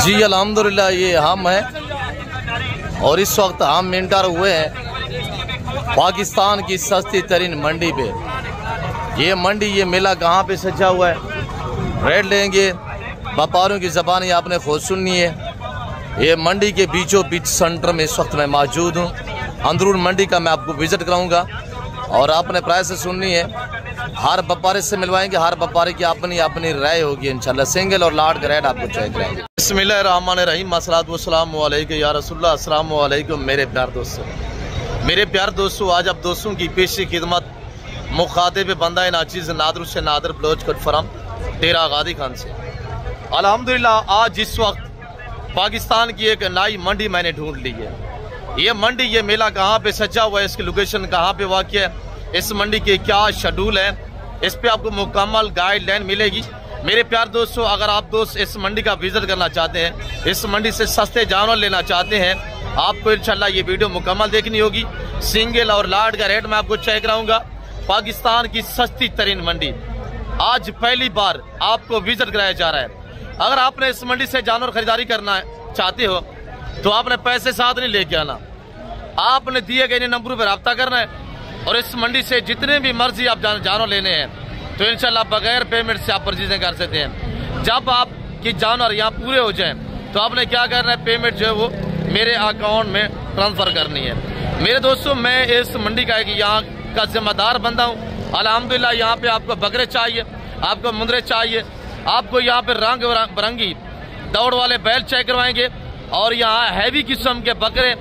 जी अल्हम्दुलिल्लाह, ये हम हैं और इस वक्त हम एंटर हुए हैं पाकिस्तान की सस्ती तरीन मंडी पे। ये मंडी, ये मेला कहाँ पे सजा हुआ है, रेट लेंगे। व्यापारियों की ज़बान आपने खुद सुननी है। ये मंडी के बीचों बीच सेंटर में इस वक्त मैं मौजूद हूँ। अंदरून मंडी का मैं आपको विज़िट कराऊंगा और आपने प्राइस सुननी है। हर व्यापारी से मिलवाएंगे, हर व्यापारी की अपनी अपनी राय होगी इंशाल्लाह। सिंगल और लाट का रेट आपको चेक करेंगे। बिस्मिल्लाहिर्रहमानिर्रहीम, अस्सलातु वस्सलामु अलैका या रसूलल्लाह। अस्सलामु अलैकुम मेरे प्यार दोस्तों, मेरे प्यार दोस्तों, आज आप दोस्तों की पेशी खिदमत मुखातिब बंदा नाचीज़ नादर से नादर बलोच कट फरम तेरा गादी खान से। अल्हम्दुलिल्लाह, आज इस वक्त पाकिस्तान की एक नई मंडी मैंने ढूंढ ली है। ये मंडी, ये मेला कहाँ पे सजा हुआ है, इसकी लोकेशन कहाँ पे वाक़ है, इस मंडी के क्या शेड्यूल है, इस पे आपको मुकम्मल गाइडलाइन मिलेगी। मेरे प्यार दोस्तों, अगर आप दोस्त इस मंडी का विजिट करना चाहते हैं, इस मंडी से सस्ते जानवर लेना चाहते हैं, आपको इंशाल्लाह ये वीडियो मुकम्मल देखनी होगी। सिंगल और लाट का रेट मैं आपको चेक कराऊंगा। पाकिस्तान की सस्ती तरीन मंडी आज पहली बार आपको विजिट कराया जा रहा है। अगर आपने इस मंडी से जानवर खरीदारी करना चाहते हो तो आपने पैसे साथ नहीं लेके आना, आपने दिए गए नंबरों पर रब्ता करना है और इस मंडी से जितने भी मर्जी आप जानवर लेने हैं तो इंशाल्लाह बगैर पेमेंट से आप परचेजिंग कर सकते हैं। जब आपकी जानवर यहाँ पूरे हो जाएं तो आपने क्या करना है, पेमेंट जो है वो मेरे अकाउंट में ट्रांसफ़र करनी है। मेरे दोस्तों, मैं इस मंडी का यहाँ का जिम्मेदार बंदा हूँ। अल्हम्दुलिल्लाह, यहाँ पे आपको बकरे चाहिए, आपको मुंदरे चाहिए, आपको यहाँ पे रंग बिरंगी दौड़ वाले बैल चेक करवाएंगे और यहाँ हैवी किस्म के बकरे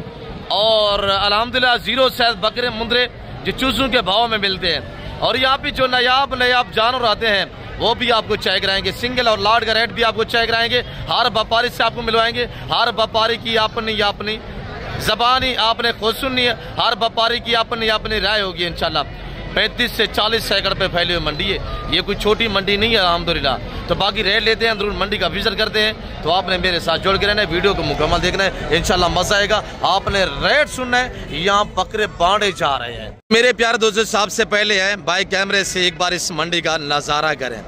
और अल्हम्दुलिल्लाह जीरो साइज बकरे मुंदरे जो चूजों के भाव में मिलते हैं। और यहाँ पे जो नयाब जानवर आते हैं वो भी आपको चेक कराएंगे। सिंगल और लाट का रेट भी आपको चेक कराएंगे। हर व्यापारी से आपको मिलवाएंगे। हर व्यापारी की अपनी ज़बानी आपने खुद सुननी है। हर व्यापारी की अपनी अपनी राय होगी इंशाल्लाह। 35 से 40 एकड़ पे फैली हुई मंडी है, ये कोई छोटी मंडी नहीं है अल्हम्दुलिल्लाह। तो बाकी रेट लेते हैं, अंदरून मंडी का विजिट करते हैं। तो आपने मेरे साथ जुड़ के रहना है, वीडियो को मुकम्मल देखना है, इंशाल्लाह मजा आएगा। आपने रेट सुनना है, यहाँ बकरे बांटे जा रहे हैं। मेरे प्यारे दोस्तों, सबसे पहले है बाई कैमरे से एक बार इस मंडी का नज़ारा करें।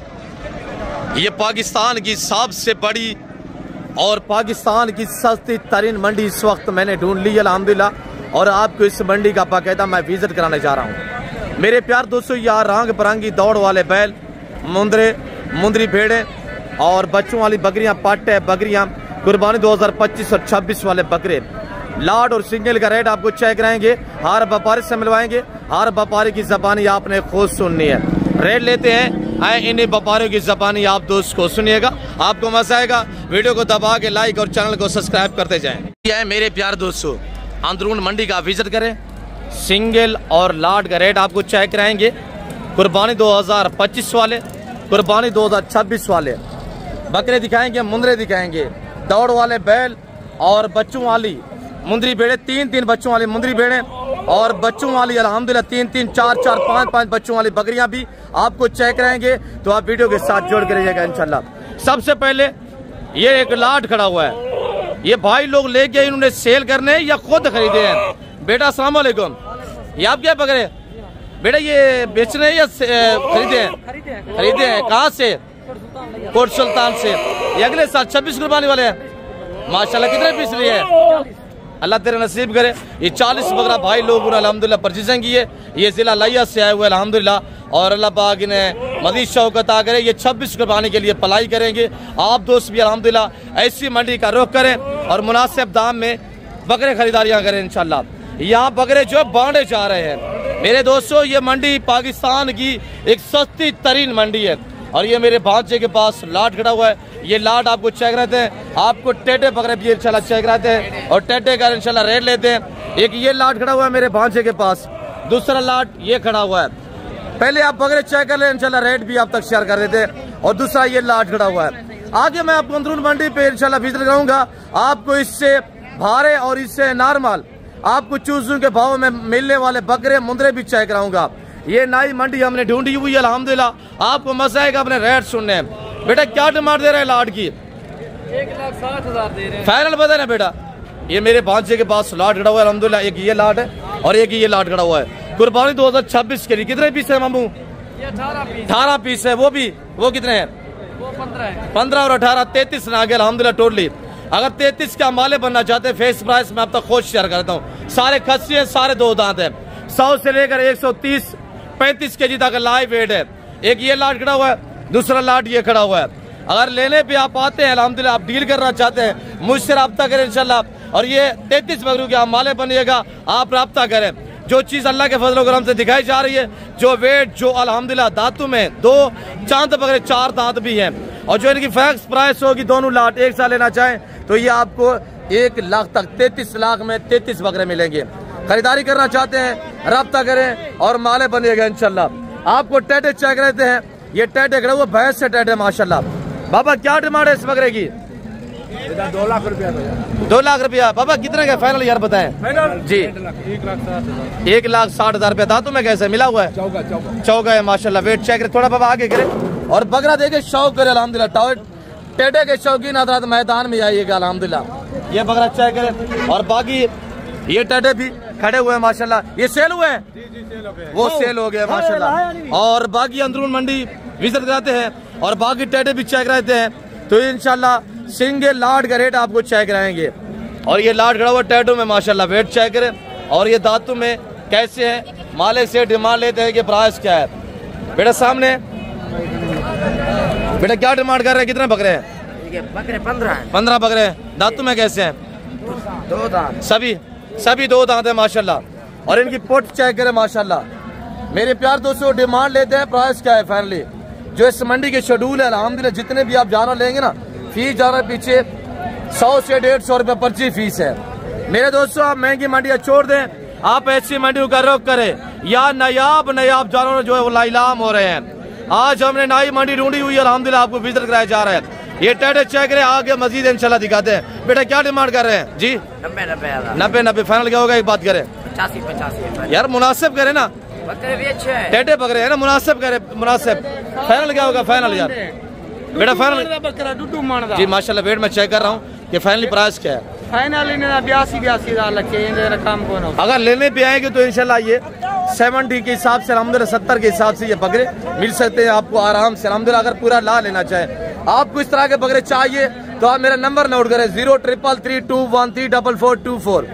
ये पाकिस्तान की सबसे बड़ी और पाकिस्तान की सस्ती तरीन मंडी इस वक्त मैंने ढूंढ ली अल्हम्दुलिल्लाह और आपको इस मंडी का बाकायदा मैं विजिट कराने जा रहा हूँ। मेरे प्यार दोस्तों, यहाँ रंग बिरंगी दौड़ वाले बैल, मुंदरी भेड़ें और बच्चों वाली बकरियां, पाटे बकरियां, कुर्बानी 2025 और 26 वाले बकरे, लाट और सिंगल का रेट आपको चेक कराएंगे। हर व्यापारी से मिलवाएंगे। हर व्यापारी की ज़बानी आपने खुद सुननी है। रेट लेते हैं, आए इन्हीं व्यापारियों की ज़बानी आप दोस्त को सुनिएगा, आपको मजा आएगा। वीडियो को दबा के लाइक और चैनल को सब्सक्राइब करते जाएं। मेरे प्यार दोस्तों, अंदरून मंडी का विजिट करें। सिंगल और लाट का रेट आपको चेक कराएंगे। कुर्बानी 2025 वाले, कुर्बानी 2026 वाले बकरे दिखाएंगे, मुंदरे दिखाएंगे, दौड़ वाले बैल और बच्चों वाली मुंदरी भेड़े, 3 बच्चों वाली मुंदरी भेड़े और बच्चों वाली अल्हम्दुलिल्लाह 3, 4, 5 बच्चों वाली बकरियां भी आपको चेक कराएंगे। तो आप वीडियो के साथ जोड़ के रहिएगा इंशाल्लाह। सबसे पहले ये एक लाट खड़ा हुआ है, ये भाई लोग लेके इन्होंने सेल करने या खुद खरीदे हैं। बेटा अस्सलाम वालेकुम, ये आप क्या बकरे बेटा ये बेच रहे हैं या खरीदे हैं? खरीदे हैं। कहाँ से? कोट सुल्तान से। ये अगले साल 26 कुर्बानी वाले हैं। माशाल्लाह, कितने पीस लिए हैं? अल्लाह तेरे नसीब करे। ये 40 बकरा भाई लोगों ने अल्हम्दुलिल्लाह परचेजिंग की है। ये जिला लिया से आए हुए अल्हम्दुलिल्लाह और अल्लाह पाक इन्हें मज़ीद शौकत आ करे। ये 26 कुर्बानी के लिए पलाई करेंगे। आप दोस्त भी अल्हम्दुलिल्लाह ऐसी मंडी का रुख करें और मुनासिब दाम में बकरे खरीदारियाँ करें इंशाल्लाह। यहाँ बकरे जो बांटे जा रहे हैं मेरे दोस्तों, ये मंडी पाकिस्तान की एक सस्ती तरीन मंडी है। और ये मेरे भांजे के पास लाट खड़ा हुआ है। ये लाट आपको चेक रहते हैं। आपको टेटे बकरे भी इंशाल्लाह चेक रहते हैं और टेटे का इंशाल्लाह रेट लेते हैं। एक ये लाट खड़ा हुआ है मेरे भांजे के पास, दूसरा लाट ये खड़ा हुआ है। पहले आप बकरे चेक कर ले, इंशाल्लाह रेट भी आप तक शेयर कर देते हैं। और दूसरा ये लाट खड़ा हुआ है। आगे मैं आपको अंदरून मंडी पे इंशाल्लाह विजिट कराऊंगा। आपको इससे भारे और इससे नॉर्मल आपको चूजों के भाव में मिलने वाले बकरे मुंदरे भी चेक कराऊंगा। ये नई मंडी हमने ढूंढी हुई है अल्हम्दुलिल्लाह। आपको मजा आएगा अपने रेट सुनने। बेटा क्या डिमांड दे रहे हैं लाट की? 1,60,000 दे रहे हैं। फाइनल बता रहे बेटा। ये मेरे भांजे के पास लाट खड़ा हुआ है अल्हम्दुलिल्लाह। एक ये लाट है और एक ये लाट खड़ा हुआ है। कुर्बानी 2026 के लिए कितने पीस है मामू? 18 पीस है। वो कितने हैं? वो 15 है। 15 और 18 33 ना गया अल्हम्दुलिल्लाह टोटली। अगर 33 के माले बनना चाहते हैं, फेस प्राइस में अब तक खुद शेयर करता हूँ। सारे खस्सी हैं, सारे 2 दांत हैं। 100 से लेकर 130-35 kg तक लाइव वेट है। एक ये लाट खड़ा हुआ है, दूसरा लाट ये खड़ा हुआ है। अगर लेने पे आप आते हैं, अल्हम्दुलिल्लाह, आप डील करना चाहते हैं, मुझसे रब्ता करें इंशाल्लाह। और ये 33 बकरियों के माले बनिएगा, आप रब्ता करें। जो चीज़ अल्लाह के फजल करम से दिखाई जा रही है, जो वेट, जो अल्हम्दुलिल्लाह दांतों में 2 चांद बकरे 4 दांत भी हैं, और जो इनकी फैक्स प्राइस होगी दोनों लाट एक साथ लेना चाहें तो ये आपको 1 लाख तक 33 लाख में 33 बकरे मिलेंगे। खरीदारी करना चाहते हैं, रब्ता करें और माले बनिएगा इंशाल्लाह। आपको टेटे चेक रहते हैं, ये टेटे खड़े हुए भैंस से टेटे माशाल्लाह। बाबा क्या डिमांड है इस बकरे की? 2 लाख रुपया। 2 लाख रुपया। बाबा कितने का फाइनल यार बताएं जी? 1,60,000 रुपया। दांतों में कैसे मिला हुआ है? चौका है माशाल्लाह। वेट चेक करे थोड़ा बाबा आगे करे, और बकरा देखे शौक करे अल्हम्दुलिल्लाह। टेटे के शौकीन हज़रात मैदान में आइएगा अल्हम्दुलिल्लाह। ये बकरा चेक करे, और बाकी ये टेटे भी खड़े हुए हैं माशाल्लाह। ये सेल हुए हैं? वो सेल हो गया माशाल्लाह। और बाकी अंदरून मंडी विजिट कराते हैं, और बाकी टेटे भी चेक रहते हैं। तो इंशाल्लाह सिंगल लाट का रेट आपको चेक कराएंगे। और ये लाट खड़ा हुआ टेटो में माशाल्लाह। वेट चेक करें, और ये दांतों में कैसे है, मालिक से डिमांड लेते हैं कि प्राइस क्या है। बेटा सामने, बेटा क्या डिमांड कर रहे हैं? कितने बकरे हैं? बकरे 15 हैं। 15 बकरे हैं। दांतों में कैसे हैं? 2 दांत। सभी 2 दांत है माशाल्लाह। और इनकी पोट चेक करें माशाल्लाह। मेरे प्यार दोस्तों, डिमांड लेते हैं, प्राइस क्या है फाइनली? जो इस मंडी के शेड्यूल है अल्हम्दुलिल्लाह, जितने भी आप जानवर लेंगे ना, फीस जानवर पीछे 100 से 150 रुपये पर्ची फीस है। मेरे दोस्तों, आप महंगी मंडियाँ छोड़ दें, आप ऐसी मंडियों का रुख करें। या नायाब जानवर जो है वो लाइलाम हो रहे हैं। आज हमने नई मंडी ढूंढी हुई है अल्हम्दुलिल्लाह, आपको विजिट कराया जा रहा है। ये टेटे चेक करें, आगे मजीद इंशाल्लाह दिखाते हैं। बेटा क्या डिमांड कर रहे हैं जी? 90 फाइनल क्या होगा? एक बात करें, 85 यार मुनासिब करें ना, बकरे भी अच्छे हैं। टेटे पकड़े हैं ना, मुनासिब करे, मुनासिब। फाइनल क्या होगा? फाइनल यार बेटा फाइनल बकरा डुडू मानदा जी माशाल्लाह। वेट में चेक कर रहा हूँ कि फाइनली प्राइस क्या है। फाइनल इन्हें 82,000 लगे काम कौन हो। अगर लेने पे आएंगे तो इंशाल्लाह ये 70 के हिसाब से, अल्हम्दुलिल्लाह 70 के हिसाब से ये बकरे मिल सकते हैं आपको आराम से अल्हम्दुलिल्लाह। अगर पूरा ला लेना चाहे आपको इस तरह के बकरे चाहिए तो आप मेरा नंबर नोट करें 0333213424।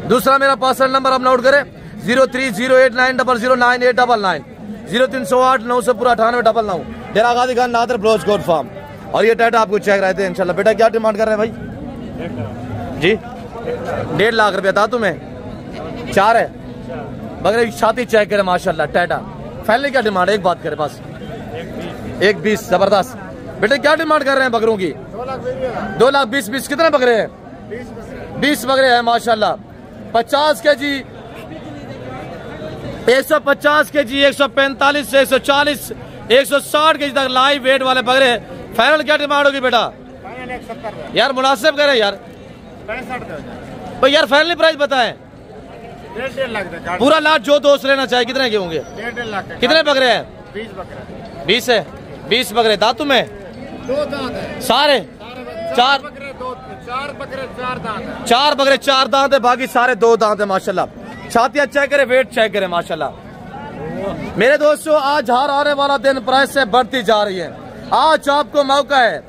दूसरा मेरा पर्सनल नंबर आप नोट करें 030890099899 0308 पूरा 9899। डेरा गाजी खान नादर ब्रोच गोट फार्म। और ये टाटा आपको चेक रहते हैं इंशाल्लाह। बेटा क्या डिमांड कर रहे हैं भाई जी? 1.5 लाख रुपया। दांतों में 4 है। बकरे की छाती चेक करें माशाल्लाह। टाटा फाइनली क्या डिमांड है? एक बात करें बस। 1,20 जबरदस्त। बेटे क्या डिमांड कर रहे हैं बकरों की? 2,20,20 कितने बकरे हैं? 20 बकरे हैं माशाल्लाह। 50 kg, 150 kg, 145 से 140, 160 kg तक लाइव वेट वाले बकरे हैं। फाइनल क्या डिमांड होगी बेटा? यार मुनासिब करें यार भाई, यार फाइनल प्राइस बताएं। 1.5 लाख। पूरा लाट जो दोस्त लेना चाहे कितने के होंगे? 1.5 लाख। कितने बकरे हैं? 20 बकरे। 20 है। 20 बकरे। दांतों में 2 दांत है। सारे 4 बकरे 4 बकरे 4 दांत है। 4 बकरे 4 दांत है, बाकी सारे 2 दांत है माशाल्लाह। छातियां चेक करें, वेट चेक करें माशाल्लाह। मेरे दोस्तों, आज हर आने वाला दिन प्राइस से बढ़ती जा रही है। आज आपको मौका है,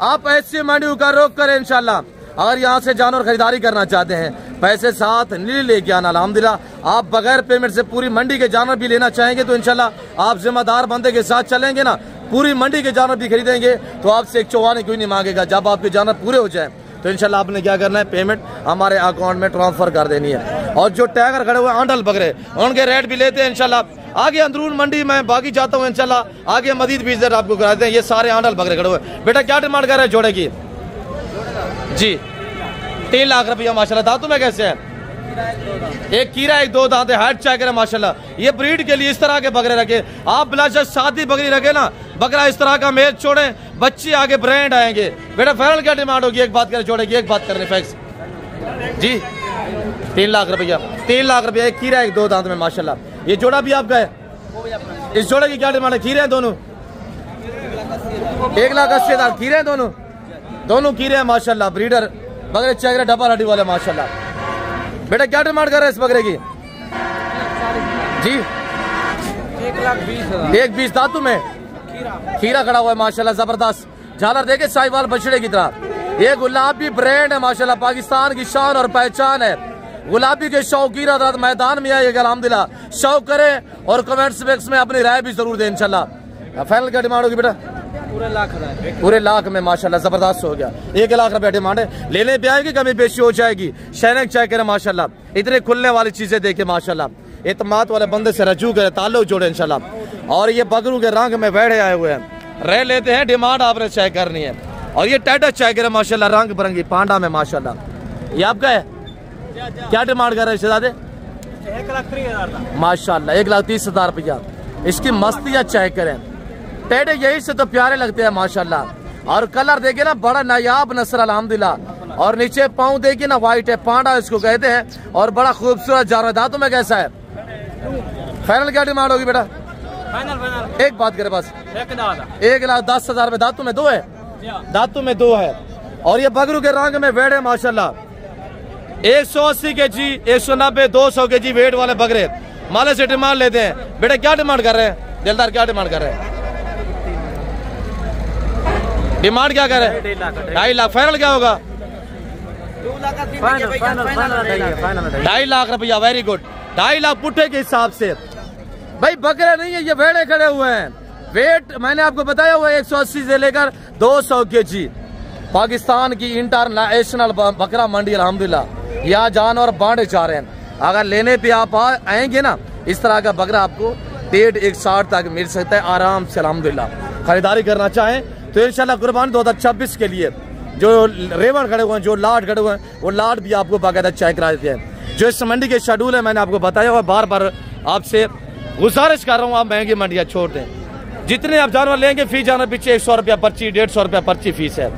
आप ऐसी मंडियों का रुख करें इंशाल्लाह। अगर यहाँ से जानवर खरीदारी करना चाहते हैं, पैसे साथ नहीं लेके आना अल्हम्दुलिल्लाह। आप बगैर पेमेंट से पूरी मंडी के जानवर भी लेना चाहेंगे तो इंशाल्लाह आप जिम्मेदार बंदे के साथ चलेंगे ना, पूरी मंडी के जानवर भी खरीदेंगे तो आपसे एक चौवानी कोई नहीं मांगेगा। जब आपके जानवर पूरे हो जाए तो इंशाल्लाह आपने क्या करना है, पेमेंट हमारे अकाउंट में ट्रांसफर कर देनी है। और जो टैगर खड़े हुए आंडल बकरे, उनके रेट भी लेते हैं इंशाल्लाह। आगे अंदरून मंडी में बाकी जाता हूँ इंशाल्लाह, आगे मजीद भी इज्जत आपको कराते हैं। ये सारे आंडल बकरे खड़े हुए। बेटा क्या डिमांड कर रहे हैं जोड़े की जी? 3 लाख रुपया माशाल्लाह। दांतों में कैसे है? एक कीरा, एक 2 दांत है। हाइट चेक करें माशाल्लाह। ये ब्रीड के लिए इस तरह के बकरे रखे। आप बिलाशक शादी बकरी रखे ना, बकरा इस तरह का मेज छोड़े, बच्चे आगे ब्रांड आएंगे। बेटा फाइनल क्या डिमांड होगी? एक बात करें जोड़े की, एक बात करने फैक्स जी। 3 लाख रुपया। 3 लाख रुपया। एक कीरा, एक 2 दांत में माशाल्लाह। ये जोड़ा भी आपका है? इस जोड़े की क्या डिमांड है? खीरे हैं दोनों? 1,80,000 खीरे हैं दोनों? दोनों खीरे हैं माशाल्लाह। ब्रीडर बकरे चेक डब्बा हड्डी वाले माशाल्लाह। बेटा क्या डिमांड कर रहे हैं इस बकरे की जी? 1,20,000। 1,20 दांतों में खीरा खड़ा हुआ है माशाल्लाह, जबरदस्त। झालर देखे साहिवाल बछड़े की तरह। ये गुलाबी ब्रांड है माशाल्लाह, पाकिस्तान की शान और पहचान है। गुलाबी के शौकीन रात मैदान में आइएगा, अल्हम्दुलिल्लाह शौक करें और कमेंट्स बॉक्स में अपनी राय भी जरूर दें इंशाल्लाह। फाइनल क्या डिमांड होगी बेटा? पूरे लाख में माशाल्लाह जबरदस्त हो गया। 1 लाख रुपया डिमांड है। लेने पे आएगी, कमी पेशी हो जाएगी। शैनक चाय करें माशाल्लाह, इतने खुलने वाली चीजें देखे माशाल्लाह, एतमाद वाले बंदे से रजू करे, ताल्लुक जोड़े इंशाल्लाह। और ये बकरू के रंग में बैठे आए हुए हैं, रह लेते हैं, डिमांड आपने चाय करनी है। और ये टाटा चाय करें माशाल्लाह, रंग बिरंगी पांडा में माशाल्लाह। ये आपका है, क्या डिमांड कर रहे हैं शहजादे? 1,30,000 माशाल्लाह 1,30,000 रुपया। इसकी मस्तियाँ चाय करें, टेढ़े यही से तो प्यारे लगते हैं माशाल्लाह। और कलर देखिए ना, बड़ा नायाब नस्ल अल्हम्दुलिल्लाह। और नीचे पाँव देखिए ना, व्हाइट है, पांडा इसको कहते हैं और बड़ा खूबसूरत जानवर। दांतों में कैसा है? फाइनल क्या डिमांड होगी बेटा? फाइनल एक बात करे बस, 1,10,000 रुपए। दांतों में 2 है, दांतों में 2 है। और ये बकरू के रंग में वेट है माशाल्लाह। 180 के जी, 190, 200 के जी वेट वाले बकरे माले से डिमांड लेते हैं। बेटा क्या डिमांड कर रहे हैं? दिलदार क्या डिमांड कर रहे हैं? डिमांड क्या कर रहे हैं? 2.5 लाख। फाइनल क्या होगा? 2.5 लाख रुपया। वेरी गुड, 2.5 लाख पुट्ठे के हिसाब से। भाई बकरे नहीं है, ये भेड़े खड़े हुए हैं। वेट मैंने आपको बताया हुआ 180 से लेकर 200 के जी। पाकिस्तान की इंटरनेशनल बकरा मंडी अल्हम्दुलिल्लाह, यहाँ जानवर बांटे जा रहे हैं। अगर लेने पे आप आएंगे ना, इस तरह का बकरा आपको 1.60 तक मिल सकता है आराम से अल्हम्दुलिल्लाह। खरीदारी करना चाहें तो इंशाल्लाह कुर्बानी 2026 के लिए जो रेवण खड़े हुए हैं, जो लाट खड़े हुए हैं, वो लाट भी आपको बाकायदा चेक करा देते हैं। जो इस मंडी के शेड्यूल है मैंने आपको बताया हुआ, बार बार आपसे गुजारिश कर रहा हूँ, आप महंगी मंडियाँ छोड़ दें। जितने आप जानवर लेंगे फी जानवर पीछे 100 रुपया पर्ची, 150 रुपया पर्ची फीस है।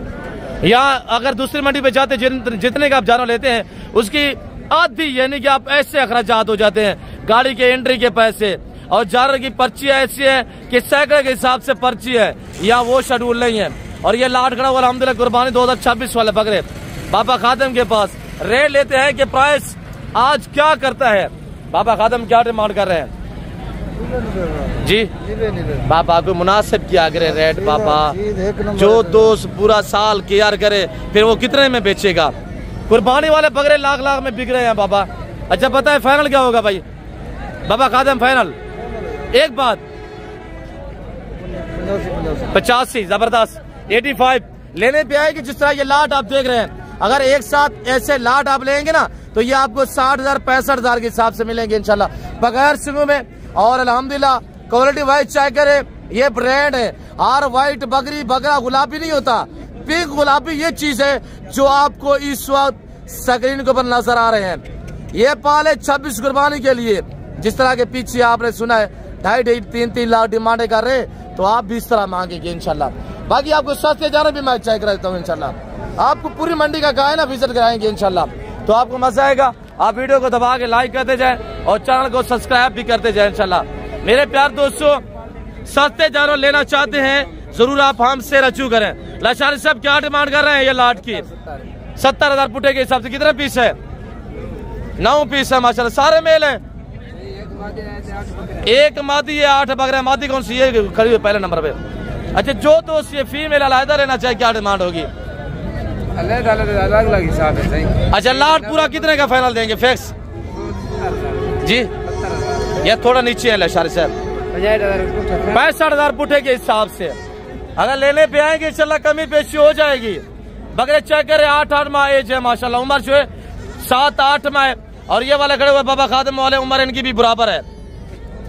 या अगर दूसरी मंडी पे जाते जितने का आप जानवर लेते हैं उसकी आधी, यानी कि आप ऐसे अखराजात हो जाते हैं, गाड़ी के एंट्री के पैसे और जानवर की पर्ची ऐसी है कि सैकड़े के हिसाब से पर्ची है, या वो शेड्यूल नहीं है। और ये लाट खड़ा हुआ अल्हम्दुलिल्लाह कुर्बानी 2026 वाले बकरे बाबा खादम के पास रेट लेते हैं कि प्राइस आज क्या करता है। बाबा खादम क्या डिमांड कर रहे हैं जी? बाबा को मुनासिब किया करे रेट बाबा, जो दोस्त पूरा साल केयर करे फिर वो कितने में बेचेगा। कुर्बानी वाले बकरे लाख लाख में बिक रहे हैं बाबा। अच्छा पता है फाइनल क्या होगा भाई? बाबा खादम फाइनल एक बात 85 जबरदस्त 85 लेने पे आएगी। जिस तरह ये लाट आप देख रहे हैं, अगर एक साथ ऐसे लाट आप लेंगे ना तो ये आपको 60,000 65,000 के हिसाब से मिलेंगे इंशाल्लाह बगैर सिंगों में। और अल्हम्दुलिल्लाह क्वालिटी वाइज चाय करे, ये ब्रांड है। आर वाइट बकरी बकरा गुलाबी नहीं होता, पिंक गुलाबी ये चीज है जो आपको इस वक्त स्क्रीन के ऊपर नजर आ रहे हैं। ये पाले 26 कुर्बानी के लिए। जिस तरह के पीछे आपने सुना है 2.5 3 लाख डिमांड कर रहे, तो आप भी इस तरह मांगेंगे इंशाल्लाह। बाकी आपको सस्ते जाना भी मैं चाय करा देता हूँ इंशाल्लाह। आपको पूरी मंडी का गाय ना विजिट कराएंगे इंशाल्लाह, तो आपको मजा आएगा। आप वीडियो को दबा के लाइक करते जाएं और चैनल को सब्सक्राइब भी करते जाएं इंशाल्लाह। मेरे प्यार दोस्तों, सस्ते जानवर लेना चाहते हैं जरूर आप हमसे रजू करें। लाचारी साहब क्या डिमांड कर रहे हैं? ये लाट की 70,000 पुट्ठे के हिसाब से कितने पीस है? 9 पीस है माशाल्लाह, सारे मेल है। एक मादी है, 8 बकरे। मादी कौन सी है? खड़ी हुई पहले नंबर पे। अच्छा जो दोस्त ये फीमेल अलहदा लेना चाहे क्या डिमांड होगी? अलग हिसाब है सही। अच्छा लाट पूरा कितने का फाइनल देंगे फिक्स जी? ये थोड़ा नीचे है लाचारी साहब, 65,000 पुट्ठे के हिसाब से। अगर लेने पे आएंगे इंशाल्लाह कमी पेशी हो जाएगी। बकरे चेक करे 8 माह एज है माशाल्लाह, उम्र जो है 7-8 माह। और ये वाले खड़े हुए बाबा खादम वाले उम्र इनकी भी बराबर है।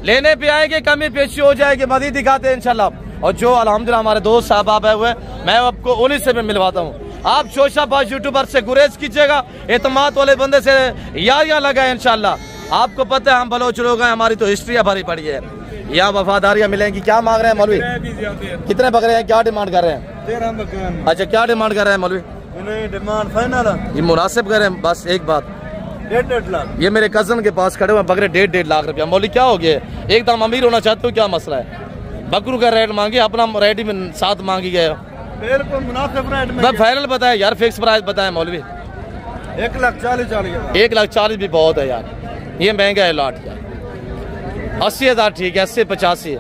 लेने पे आएंगे कमी पेशी हो जाएगी, मजीद दिखाते हैं इंशाल्लाह। और जो अल्हम्दुलिल्लाह हमारे दोस्त साहब आए हुए मैं आपको उन्हीं से भी मिलवाता हूँ। आप शोशाबाज यूट्यूबर से गुरेज कीजिएगा, एतमाद वाले बंदे से यारियां लगाए इंशाल्लाह। आपको पता है हम बलोच लोग हैं, हमारी तो हिस्ट्रिया भरी पड़ी है, यहाँ वफादारियां मिलेंगी। क्या मांग रहे हैं मौलवी? कितने बकरे हैं? क्या डिमांड कर रहे हैं? 13 बकरे। अच्छा क्या डिमांड कर रहे हैं मौलवी? डिमांड फाइनल ये मुनासिब कर रहे हैं। बस एक बात, 1.5 लाख। ये मेरे कजन के पास खड़े हुए बकरे 1.5 लाख रुपया। मौलवी क्या हो गया? एकदम अमीर होना चाहते हो, क्या मसला है? बकरू का रेट मांगे, अपना रेट ही साथ मांगी गए। बिल्कुल मुनासिब रेट में। फाइनल बताए यार, फिक्स प्राइस बताए मौलवी। 1,40,000। 1,40,000 भी बहुत है यार, ये महंगा है लाट यार। 80,000 ठीक है, 80 85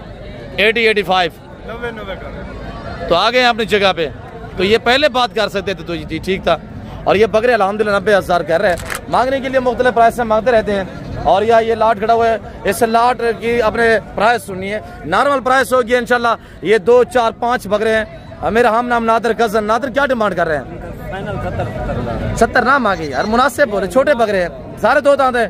80 85 90 तो आ गए अपनी जगह पे। तो ये पहले बात कर सकते थे तो जी ठीक था। और ये बकरे अल्हम्दुलिल्लाह 90,000 कह रहे हैं, मांगने के लिए मुख्तलिफ प्राइस से मांगते रहते हैं। और ये लाट खड़ा हुआ है, इस लाट की अपने प्राइस सुनिए, नॉर्मल प्राइस होगी इंशाल्लाह ये 2, 4, 5 बकरे हैं। मेरा हम नाम नादर कजन। नादर क्या डिमांड कर रहे हैं? 70 ना मांगे यार, मुनासिब बोले, छोटे बकरे हैं, सारे 2 दांत है,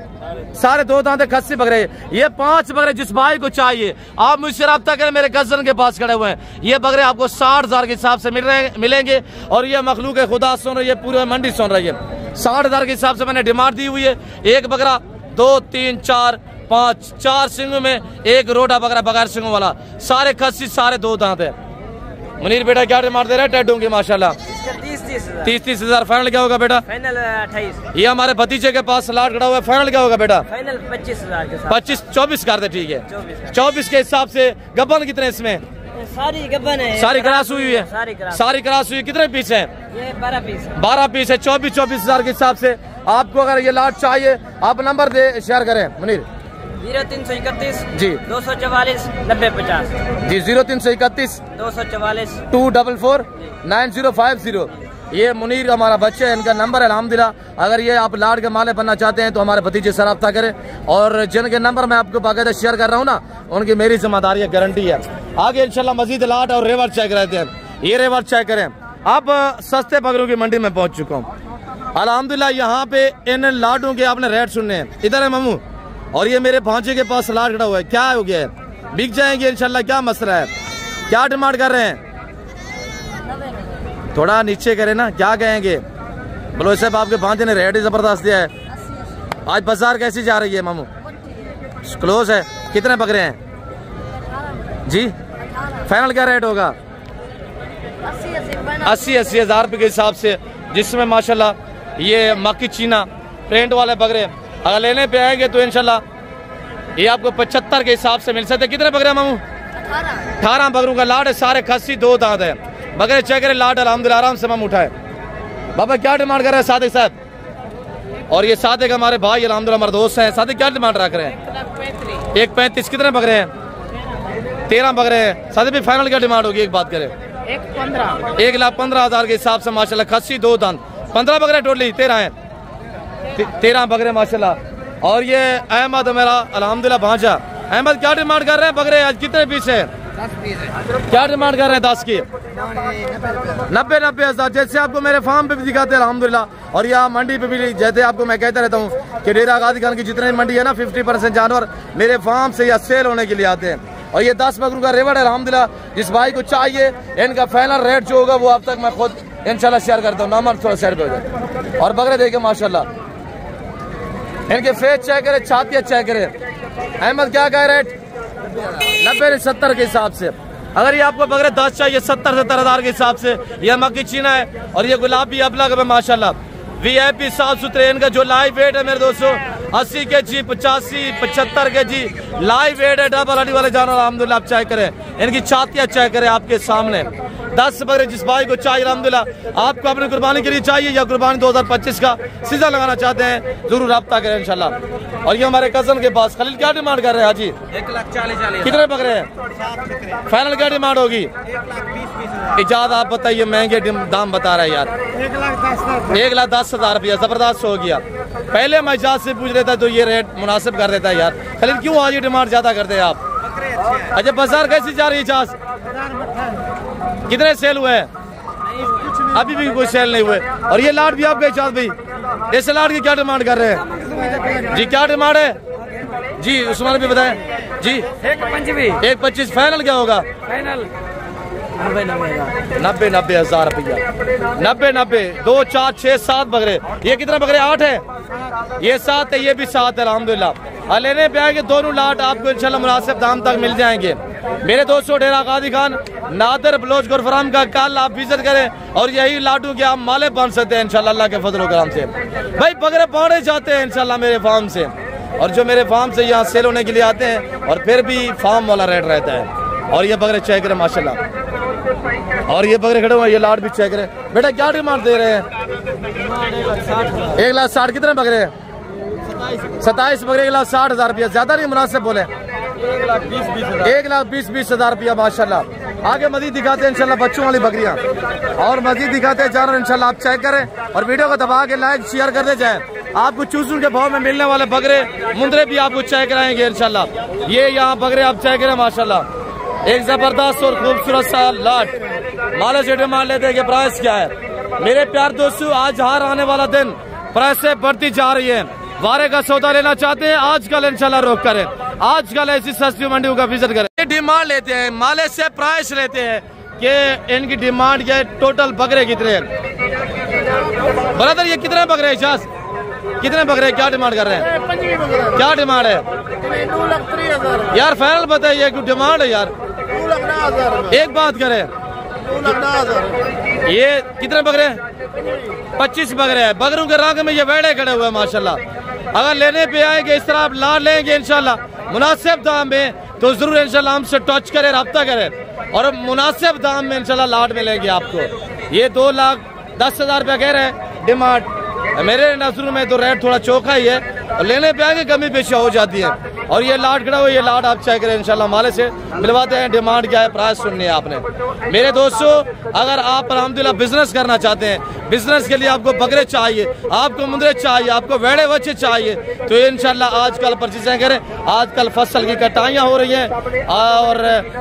सारे 2 दांत खस्सी बकरे। ये 5 बकरे जिस भाई को चाहिए आप मुझसे रब्ता करें, मेरे कजन के पास खड़े हुए हैं। ये बकरे आपको 60,000 के हिसाब से मिलेंगे। और ये मखलूक खुदा सुन रही है, पूरी मंडी सुन रही है। 60,000 के हिसाब से मैंने डिमांड दी हुई है। एक बकरा 2, 3, 4, 5, 4 सिंगों में, एक रोडा बकरा बगैर सिंगों वाला, सारे खस्सी, सारे 2 दांत है। मुनीर बेटा क्या डिमांड दे रहा है टैडों की? माशाल्लाह 30,000 फाइनल क्या होगा बेटा? फाइनल 28। ये हमारे भतीजे के पास लाट खड़ा हुआ है, फाइनल क्या होगा बेटा? फाइनल 25,000 के साथ। 24 कर दे, ठीक है 24 के हिसाब से। गब्बन कितने इसमें? सारी गब्बन है, सारी क्रॉस हुई है, सारी क्रॉस हुई। कितने पीस है? ये 12 पीस। 12 पीस है। 24,000 के हिसाब से आपको अगर ये लाट चाहिए आप नंबर दे शेयर करें मुनीर। 0331 जी 244 9050 जी 0331 244 244 9050। ये मुनीर हमारा बच्चे है, इनका नंबर है अल्हम्दुलिल्लाह। अगर ये आप लाट के माले बनना चाहते हैं तो हमारे भतीजे से रब्ता करें। और जिनके नंबर मैं आपको बाकायदा शेयर कर रहा हूँ ना, उनकी मेरी जिम्मेदारी है, गारंटी है। आगे इंशाल्लाह मजीद लाट और रेवर चेक रहते हैं। ये रेवर चेक करें। अब सस्ते बकरों की मंडी में पहुंच चुका हूँ अल्हम्दुलिल्लाह। यहाँ पे इन लाटों के आपने रेट सुनने हैं। इधर है मामू, और ये मेरे भांजे के पास लाट खड़ा हुआ है। क्या हो गया है? बिक जाएंगे इंशाल्लाह। क्या मसला है? क्या डिमांड कर रहे हैं? थोड़ा नीचे करें ना, क्या कहेंगे? बोलो साहब, आपके भांजे ने रेट ही जबरदस्त दिया है। आज बाजार कैसी जा रही है मामू? क्लोज है। कितने बकरे हैं जी? फाइनल क्या रेट होगा? 80,000 रुपये के हिसाब से, जिसमें माशाल्लाह ये मक्की चीना प्रिंट वाले बकरे अगर लेने पे आएंगे तो इंशाल्लाह ये आपको 75 के हिसाब से मिल सकते। कितने बकरे मामू? 18 बकरों का लाट है, सारे खस्सी 2 दांत है। बकरे चेक करें, लाट अल्हम्दुलिल्लाह आराम से मामू उठाए। बाबा क्या डिमांड कर रहे हैं सादिक साहब? और ये सादिक हमारे भाई अल्हम्दुलिल्लाह हमारे दोस्त हैं। सादिक क्या डिमांड रख रहे हैं? 1.35। कितने बकरे हैं? 13 बकरे हैं। सादिक भी फाइनल क्या डिमांड होगी? एक बात करें, 1,15,000 के हिसाब से माशाल्लाह खस्सी 2 दांत। 15 बकरे टोटली, 13 हैं। 13 बकरे माशाल्लाह। और ये अहमद मेरा अल्हम्दुलिल्लाह भांजा। अहमद क्या डिमांड कर रहे हैं बकरे? आज कितने पीस है? 10 पीस है। क्या डिमांड कर रहे हैं? 10 की 90,000। जैसे आपको मेरे फार्म पे भी दिखाते हैं अल्हम्दुलिल्लाह, और यहाँ मंडी पे भी, जैसे आपको मैं कहता रहता हूँ कि डेरा गाजी खान की जितने मंडी है ना, 50% जानवर मेरे फार्म से या सेल होने के लिए आते हैं। और ये 10 बकरों का रेवड़ है अल्हम्दुलिल्लाह। जिस भाई को चाहिए इनका फाइनल रेट जो होगा वो अब तक मैं खुद इंशाल्लाह शेयर करता हूँ। नंबर थोड़ा शेयर कर दो। और बकरे देखे माशाल्लाह, इनके फेस चेक करे, छातियाँ चेक करे। अहमद क्या कह रेट? 90-70 के हिसाब से। अगर ये आपको बकरे 10 चाहिए 70,000 के हिसाब से। यह मक्की चीना है और ये गुलाबी अबलग है माशाल्लाह, VIP साफ सुथरे। इनका जो लाइव वेट है मेरे दोस्तों 80 kg, 85, 75 kg लाइव वेट है। डबल हड्डी वाले जानवर अल्हम्दुलिल्लाह आप चेक करें, इनकी छातियाँ चेक करें आपके सामने। 10 बकरे जिस भाई को चाहिए अल्हम्दुलिल्लाह, आपको अपनी कुर्बानी के लिए चाहिए या कुर्बानी 2025 का सीजन लगाना चाहते हैं, जरूर रब्ता करें इंशाल्लाह। और ये हमारे कजन के पास खलील क्या डिमांड कर रहे हैं हाजी? 1,40,000। कितने बकरे हैं? फाइनल क्या डिमांड होगी? 1,20,000। इजाज़त आप बताइए, महंगे दाम बता रहे हैं यार। 1,10,000 रुपया जबरदस्त हो गया। पहले मैं इजाज़त से पूछ लेता तो ये रेट मुनासिब कर देता है यार। खलील क्यों आज ये डिमांड ज्यादा करते हैं आप? अच्छा बाजार कैसी जा रही है? इजाज़त कितने सेल हुए हैं? अभी भी कोई सेल नहीं हुए। और ये लाट भी आपका इजाज़त भाई, इस लाट की क्या डिमांड कर रहे हैं जी? क्या डिमांड है जी? उस्मान भी बताएं जी। 1,25 फाइनल क्या होगा? फाइनल 90,000 रुपया। 90 2 4 6 7 बकरे। ये कितने बकरे? 8 है। ये 7 है, ये भी 7 है अल्हम्दुलिल्लाह। लेने पे आएंगे दोनों लाट आपको इंशाल्लाह मुनासिब दाम तक मिल जाएंगे। मेरे दोस्तों डेरा गाजी खान नादर बलोच गुरफराम का कल आप विजिट करें और यही लाटू के आप माले बन सकते हैं इंशाल्लाह अल्लाह के फजल करम से। भाई बकरे बांटे जाते हैं इंशाल्लाह मेरे फार्म से, और जो मेरे फार्म से यहाँ सेल होने के लिए आते हैं और फिर भी फार्म वाला रेट रहता है। और ये बकरे चेक करें माशाल्लाह, और ये बकरे खड़े हुए, ये लाट भी चेक करें। बेटा क्या डिमांड दे रहे हैं? 1,60,000। कितने बकरे हैं? 27 बकरे, 1,60,000 रुपया। ज्यादा नहीं, मुनासिब बोले। 1,20,000 रुपया माशाल्लाह। आगे मजीद दिखाते हैं इंशाल्लाह बच्चों वाली बकरियां और मजीद दिखाते हैं जानवर इंशाल्लाह। आप चेक करें और वीडियो को दबा के लाइक शेयर करते जाएं। आपको चूसू के भाव में मिलने वाले बकरे मुंदरे भी आपको चेक कराएंगे इंशाल्लाह। ये यहाँ बकरे आप चेक करें माशाल्लाह, एक जबरदस्त और खूबसूरत सा लाट। माले से डिमांड लेते हैं कि प्राइस क्या है। मेरे प्यार दोस्तों, आज हार आने वाला दिन, प्राइसें बढ़ती जा रही है। वारे का सौदा लेना चाहते हैं आजकल इंशाल्लाह रोक करें, आजकल ऐसी सस्ती मंडियों का विजिट करें। डिमांड लेते हैं, माले से प्राइस लेते हैं कि इनकी डिमांड क्या है, टोटल बकरे कितने हैं। ब्रदर ये कितने बकरे हैं शास, कितने बकरे, क्या डिमांड कर रहे हैं, क्या डिमांड है यार? फाइनल बताइए, क्यों डिमांड है यार, एक बात करें। ये कितने बकरे, 25 बकरे हैं। बकरों के रंग में ये वेड़े खड़े हुए हैं माशाल्लाह। अगर लेने पे आएंगे इस तरह आप लाड लेंगे इंशाल्लाह मुनासिब दाम में, तो जरूर इंशाल्लाह हमसे टच करें, रब्ता करें और मुनासिब दाम में इंशाल्लाह लाड मिलेंगे आपको। ये 2,10,000 रुपया कह रहे हैं डिमांड। मेरे नजरों में तो रेट थोड़ा चौखा ही है, और लेने पे आगे कमी पेशी हो जाती है। और ये लाड खड़ा हुआ, ये लाड आप चेक करें इंशाल्लाह। माले से मिलवाते हैं, डिमांड क्या है, प्राइस सुननी है आपने। मेरे दोस्तों, अगर आप अल्हम्दुलिल्लाह बिजनेस करना चाहते हैं, बिजनेस के लिए आपको बकरे चाहिए, आपको मुंदरे चाहिए, आपको वेड़े बच्चे चाहिए, तो इंशाल्लाह आजकल परचेजिंग करें। आजकल फसल की कटाइयाँ हो रही हैं और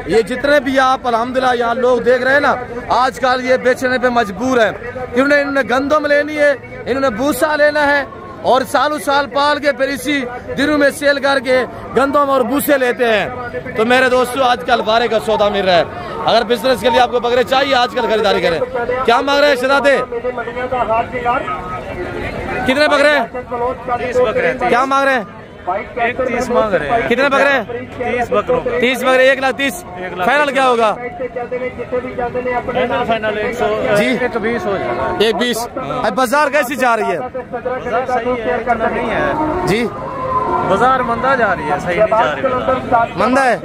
ये जितने भी आप अल्हम्दुलिल्लाह यहाँ लोग देख रहे हैं ना, आजकल ये बेचने पे मजबूर है। इन्होंने गंदम लेनी है, इन्होंने भूसा लेना है और सालों साल पाल के फिर इसी दिनों में सेल करके गंदम और भूसे लेते हैं। तो मेरे दोस्तों, आजकल बारे का सौदा मिल रहा है। अगर बिजनेस के लिए आपको बकरे चाहिए, आजकल खरीदारी करें। क्या मांग रहे हैं शहजादे, कितने बकरे, 30 बकरे। क्या मांग रहे हैं, 30 मांग रहे हैं। कितने बकरे, 30 बकरों, 30 बकरे, 1,30,000। फाइनल क्या होगा फाइनल 100 जी, 120 हो जाएगा। 1,20। अब बाजार कैसी जा रही है बाजार सही है, इतना नहीं है जी, बाजार मंदा जा रही है, सही नहीं जा रही बाजार। मंदा है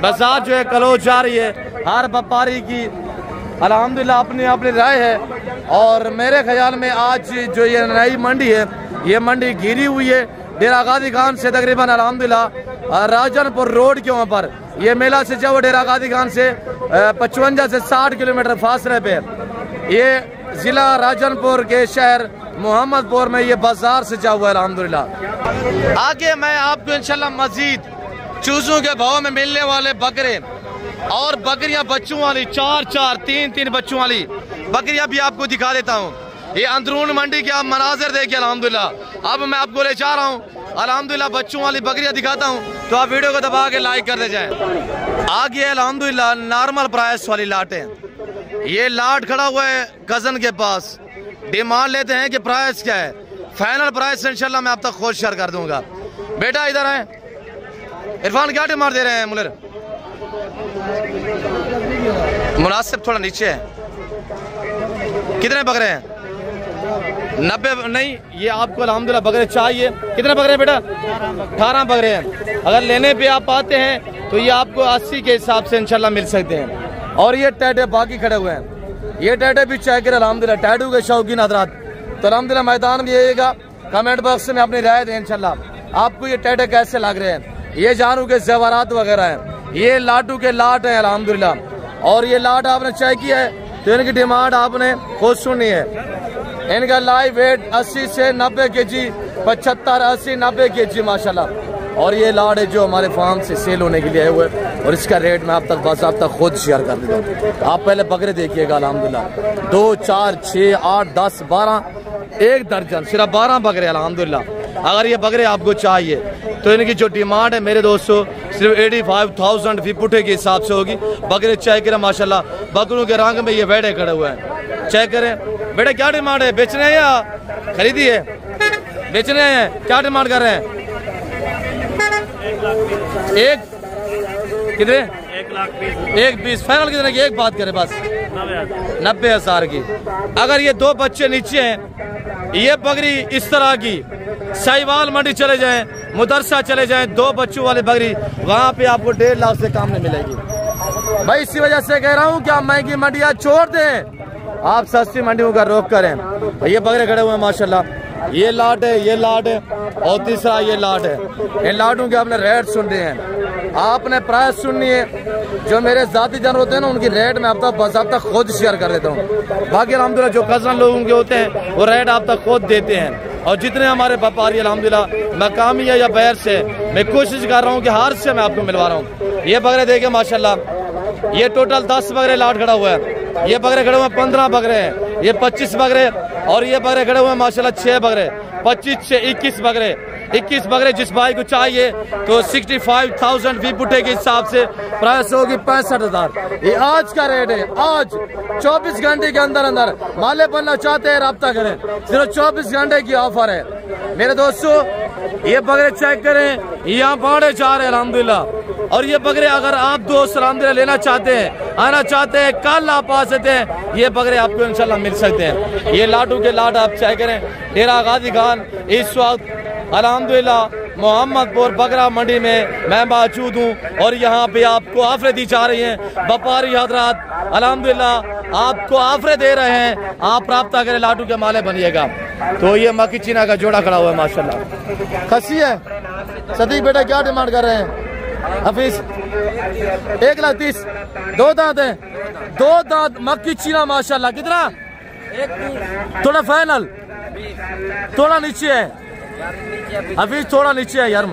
बाजार जो है, कलो जा रही है। हर व्यापारी की अल्हम्दुलिल्लाह अपनी अपनी राय है। और मेरे ख्याल में आज जो ये नई मंडी है, ये मंडी घिरी हुई है डेरा गाजी खान से तकरीबन अल्हम्दुलिल्लाह राजनपुर रोड के वहाँ पर। ये मेला से जो डेरा गाजी खान से 55 से 60 किलोमीटर फासले पे। ये जिला राजनपुर के शहर मोहम्मदपुर में ये बाजार से जा हुआ है अल्हम्दुलिल्लाह। आगे मैं आपको इंशाल्लाह मजीद चूजों के भाव में मिलने वाले बकरे और बकरियां बच्चों वाली 4-4, 3-3 बच्चों वाली बकरियां भी आपको दिखा देता हूँ। ये अंदरून मंडी के आप मनाजिर देखिए अल्हम्दुलिल्लाह। अब मैं आपको ले जा रहा हूँ अल्हम्दुलिल्लाह बच्चों वाली बकरियां दिखाता हूँ, तो आप वीडियो को दबा के लाइक कर दे जाए। आगे अल्हम्दुलिल्लाह नॉर्मल प्राइस वाली लाटें। ये लाट खड़ा हुआ है कजन के पास, डिमांड लेते हैं कि प्राइस क्या है। फाइनल प्राइस इंशाल्लाह मैं आप तक खुद शेयर कर दूंगा। बेटा इधर है, इरफान क्या डिमांड दे रहे हैं मुलर? मुनासिब थोड़ा नीचे है। कितने बकरे हैं? 90 नहीं, ये आपको अल्हम्दुलिल्लाह बकरे चाहिए। कितने बकरे हैं बेटा? 18 बकरे हैं। अगर लेने पे आप आते हैं तो ये आपको 80 के हिसाब से इंशाल्लाह मिल सकते हैं। और ये टैटे बाकी खड़े हुए हैं, ये टैटे भी चेक करें अल्हम्दुलिल्लाह। टैटू के शौकीन हजरात तो अल्हम्दुलिल्लाह मैदान में आइएगा, कमेंट बॉक्स में अपनी राय दें इंशाल्लाह आपको ये टैटे कैसे लग रहे हैं। ये जानू के जेवरात वगैरह हैं, ये लाटू के लाट हैं अल्हम्दुलिल्लाह। और ये लाट आपने चेक किया है तो इनकी डिमांड आपने खुद सुनी है। इनका लाइव वेट 80 से 90 केजी, 75, 80, 90 केजी माशाल्लाह। और ये लाड है जो हमारे फार्म से सेल होने के लिए आए हुए, और इसका रेट मैं आप तक बस आप तक खुद शेयर कर देता हूँ। आप पहले बकरे देखिएगा अल्हम्दुलिल्लाह। 2, 4, 6, 8, 10, 12, 1 दर्जन, सिर्फ 12 बकरे अल्हम्दुलिल्लाह। अगर ये बकरे आपको चाहिए तो इनकी जो डिमांड है मेरे दोस्तों सिर्फ 85,000 फी पुठे के हिसाब से होगी। बकरे चेक करें माशाल्लाह, बकरों के रंग में ये वेड़े खड़े हुए हैं, चेक करें। बेटा क्या डिमांड है, बेचने हैं या खरीदी है? बेचने हैं, क्या डिमांड कर रहे हैं? एक कितने? 1,20,000। फाइनल कितने की? एक बात करें बस, 90,000 की। अगर ये 2 बच्चे नीचे हैं, ये बकरी इस तरह की साहिवाल मंडी चले जाएं, मुदरसा चले जाएं, 2 बच्चों वाली बकरी वहां पे आपको 1.5 लाख से कम नहीं मिलेगी। भाई इसी वजह से कह रहा हूं कि आप महंगी मंडियां छोड़ दें, आप सस्ती मंडियों का रोक करें। ये बकरे खड़े हुए हैं माशाल्लाह। ये लाट है, ये लाट है और तीसरा ये लाट है। इन लाटों के आपने रेट सुनने हैं, आपने प्राइस सुननी है। जो मेरे जाती जानवर होते हैं ना उनकी रेट मैं आप तक बस आप तक खुद शेयर कर देता हूँ। बाकी अल्हम्दुलिल्लाह जो कज़न लोगों के होते हैं वो रेट आप तक खुद देते हैं। और जितने हमारे व्यापारी अल्हम्दुलिल्लाह मकामी है या बाहर से, मैं कोशिश कर रहा हूँ कि हर से मैं आपको मिलवा रहा हूँ। ये बकरे देखे माशाल्लाह, ये टोटल 10 बकरे लाट खड़ा हुआ है। ये बकरे खड़े हुए 15 बकरे हैं, ये 25 बकरे और ये बकरे खड़े हुए हैं माशाल्लाह 6 बकरे, 25 से 21 बकरे। 21 बकरे जिस भाई को चाहिए तो 65,000 फी पुट्टे के हिसाब से प्राइस होगी 65,000। ये आज का रेट है। आज 24 घंटे के अंदर अंदर माले बनना चाहते हैं राब्ता करें, सिर्फ 24 घंटे की ऑफर है मेरे दोस्तों। ये बकरे चेक करें, यहाँ बाड़े जा रहे हैं अल्हम्दुलिल्लाह। और ये बकरे अगर आप दोस्त अल्हम्दुलिल्लाह लेना चाहते हैं, आना चाहते हैं, कल आप आ सकते हैं। ये बकरे आपको इंशाल्लाह मिल सकते हैं। ये लाटू के लाट आप चेक करें। डेरा गाजी खान इस वक्त अल्हम्दुलिल्लाह मोहम्मदपुर बकरा मंडी में मैं मौजूद हूँ और यहाँ पे आपको ऑफरें दी जा रही हैं। व्यापारी हजरात अल्हम्दुलिल्लाह आपको ऑफरें दे रहे हैं, आप राब्ता करें, लाटू के माले बनिएगा। तो ये मक्की चीना का जोड़ा खड़ा हुआ है माशाल्लाह, खसी है। सदीक बेटा क्या डिमांड कर रहे हैं? हफीज 1,30,000, 2 दांत है, 2 दांत मक्की चीना माशाल्लाह। कितना? थोड़ा फाइनल, थोड़ा नीचे है हफीज, थोड़ा नीचे है यार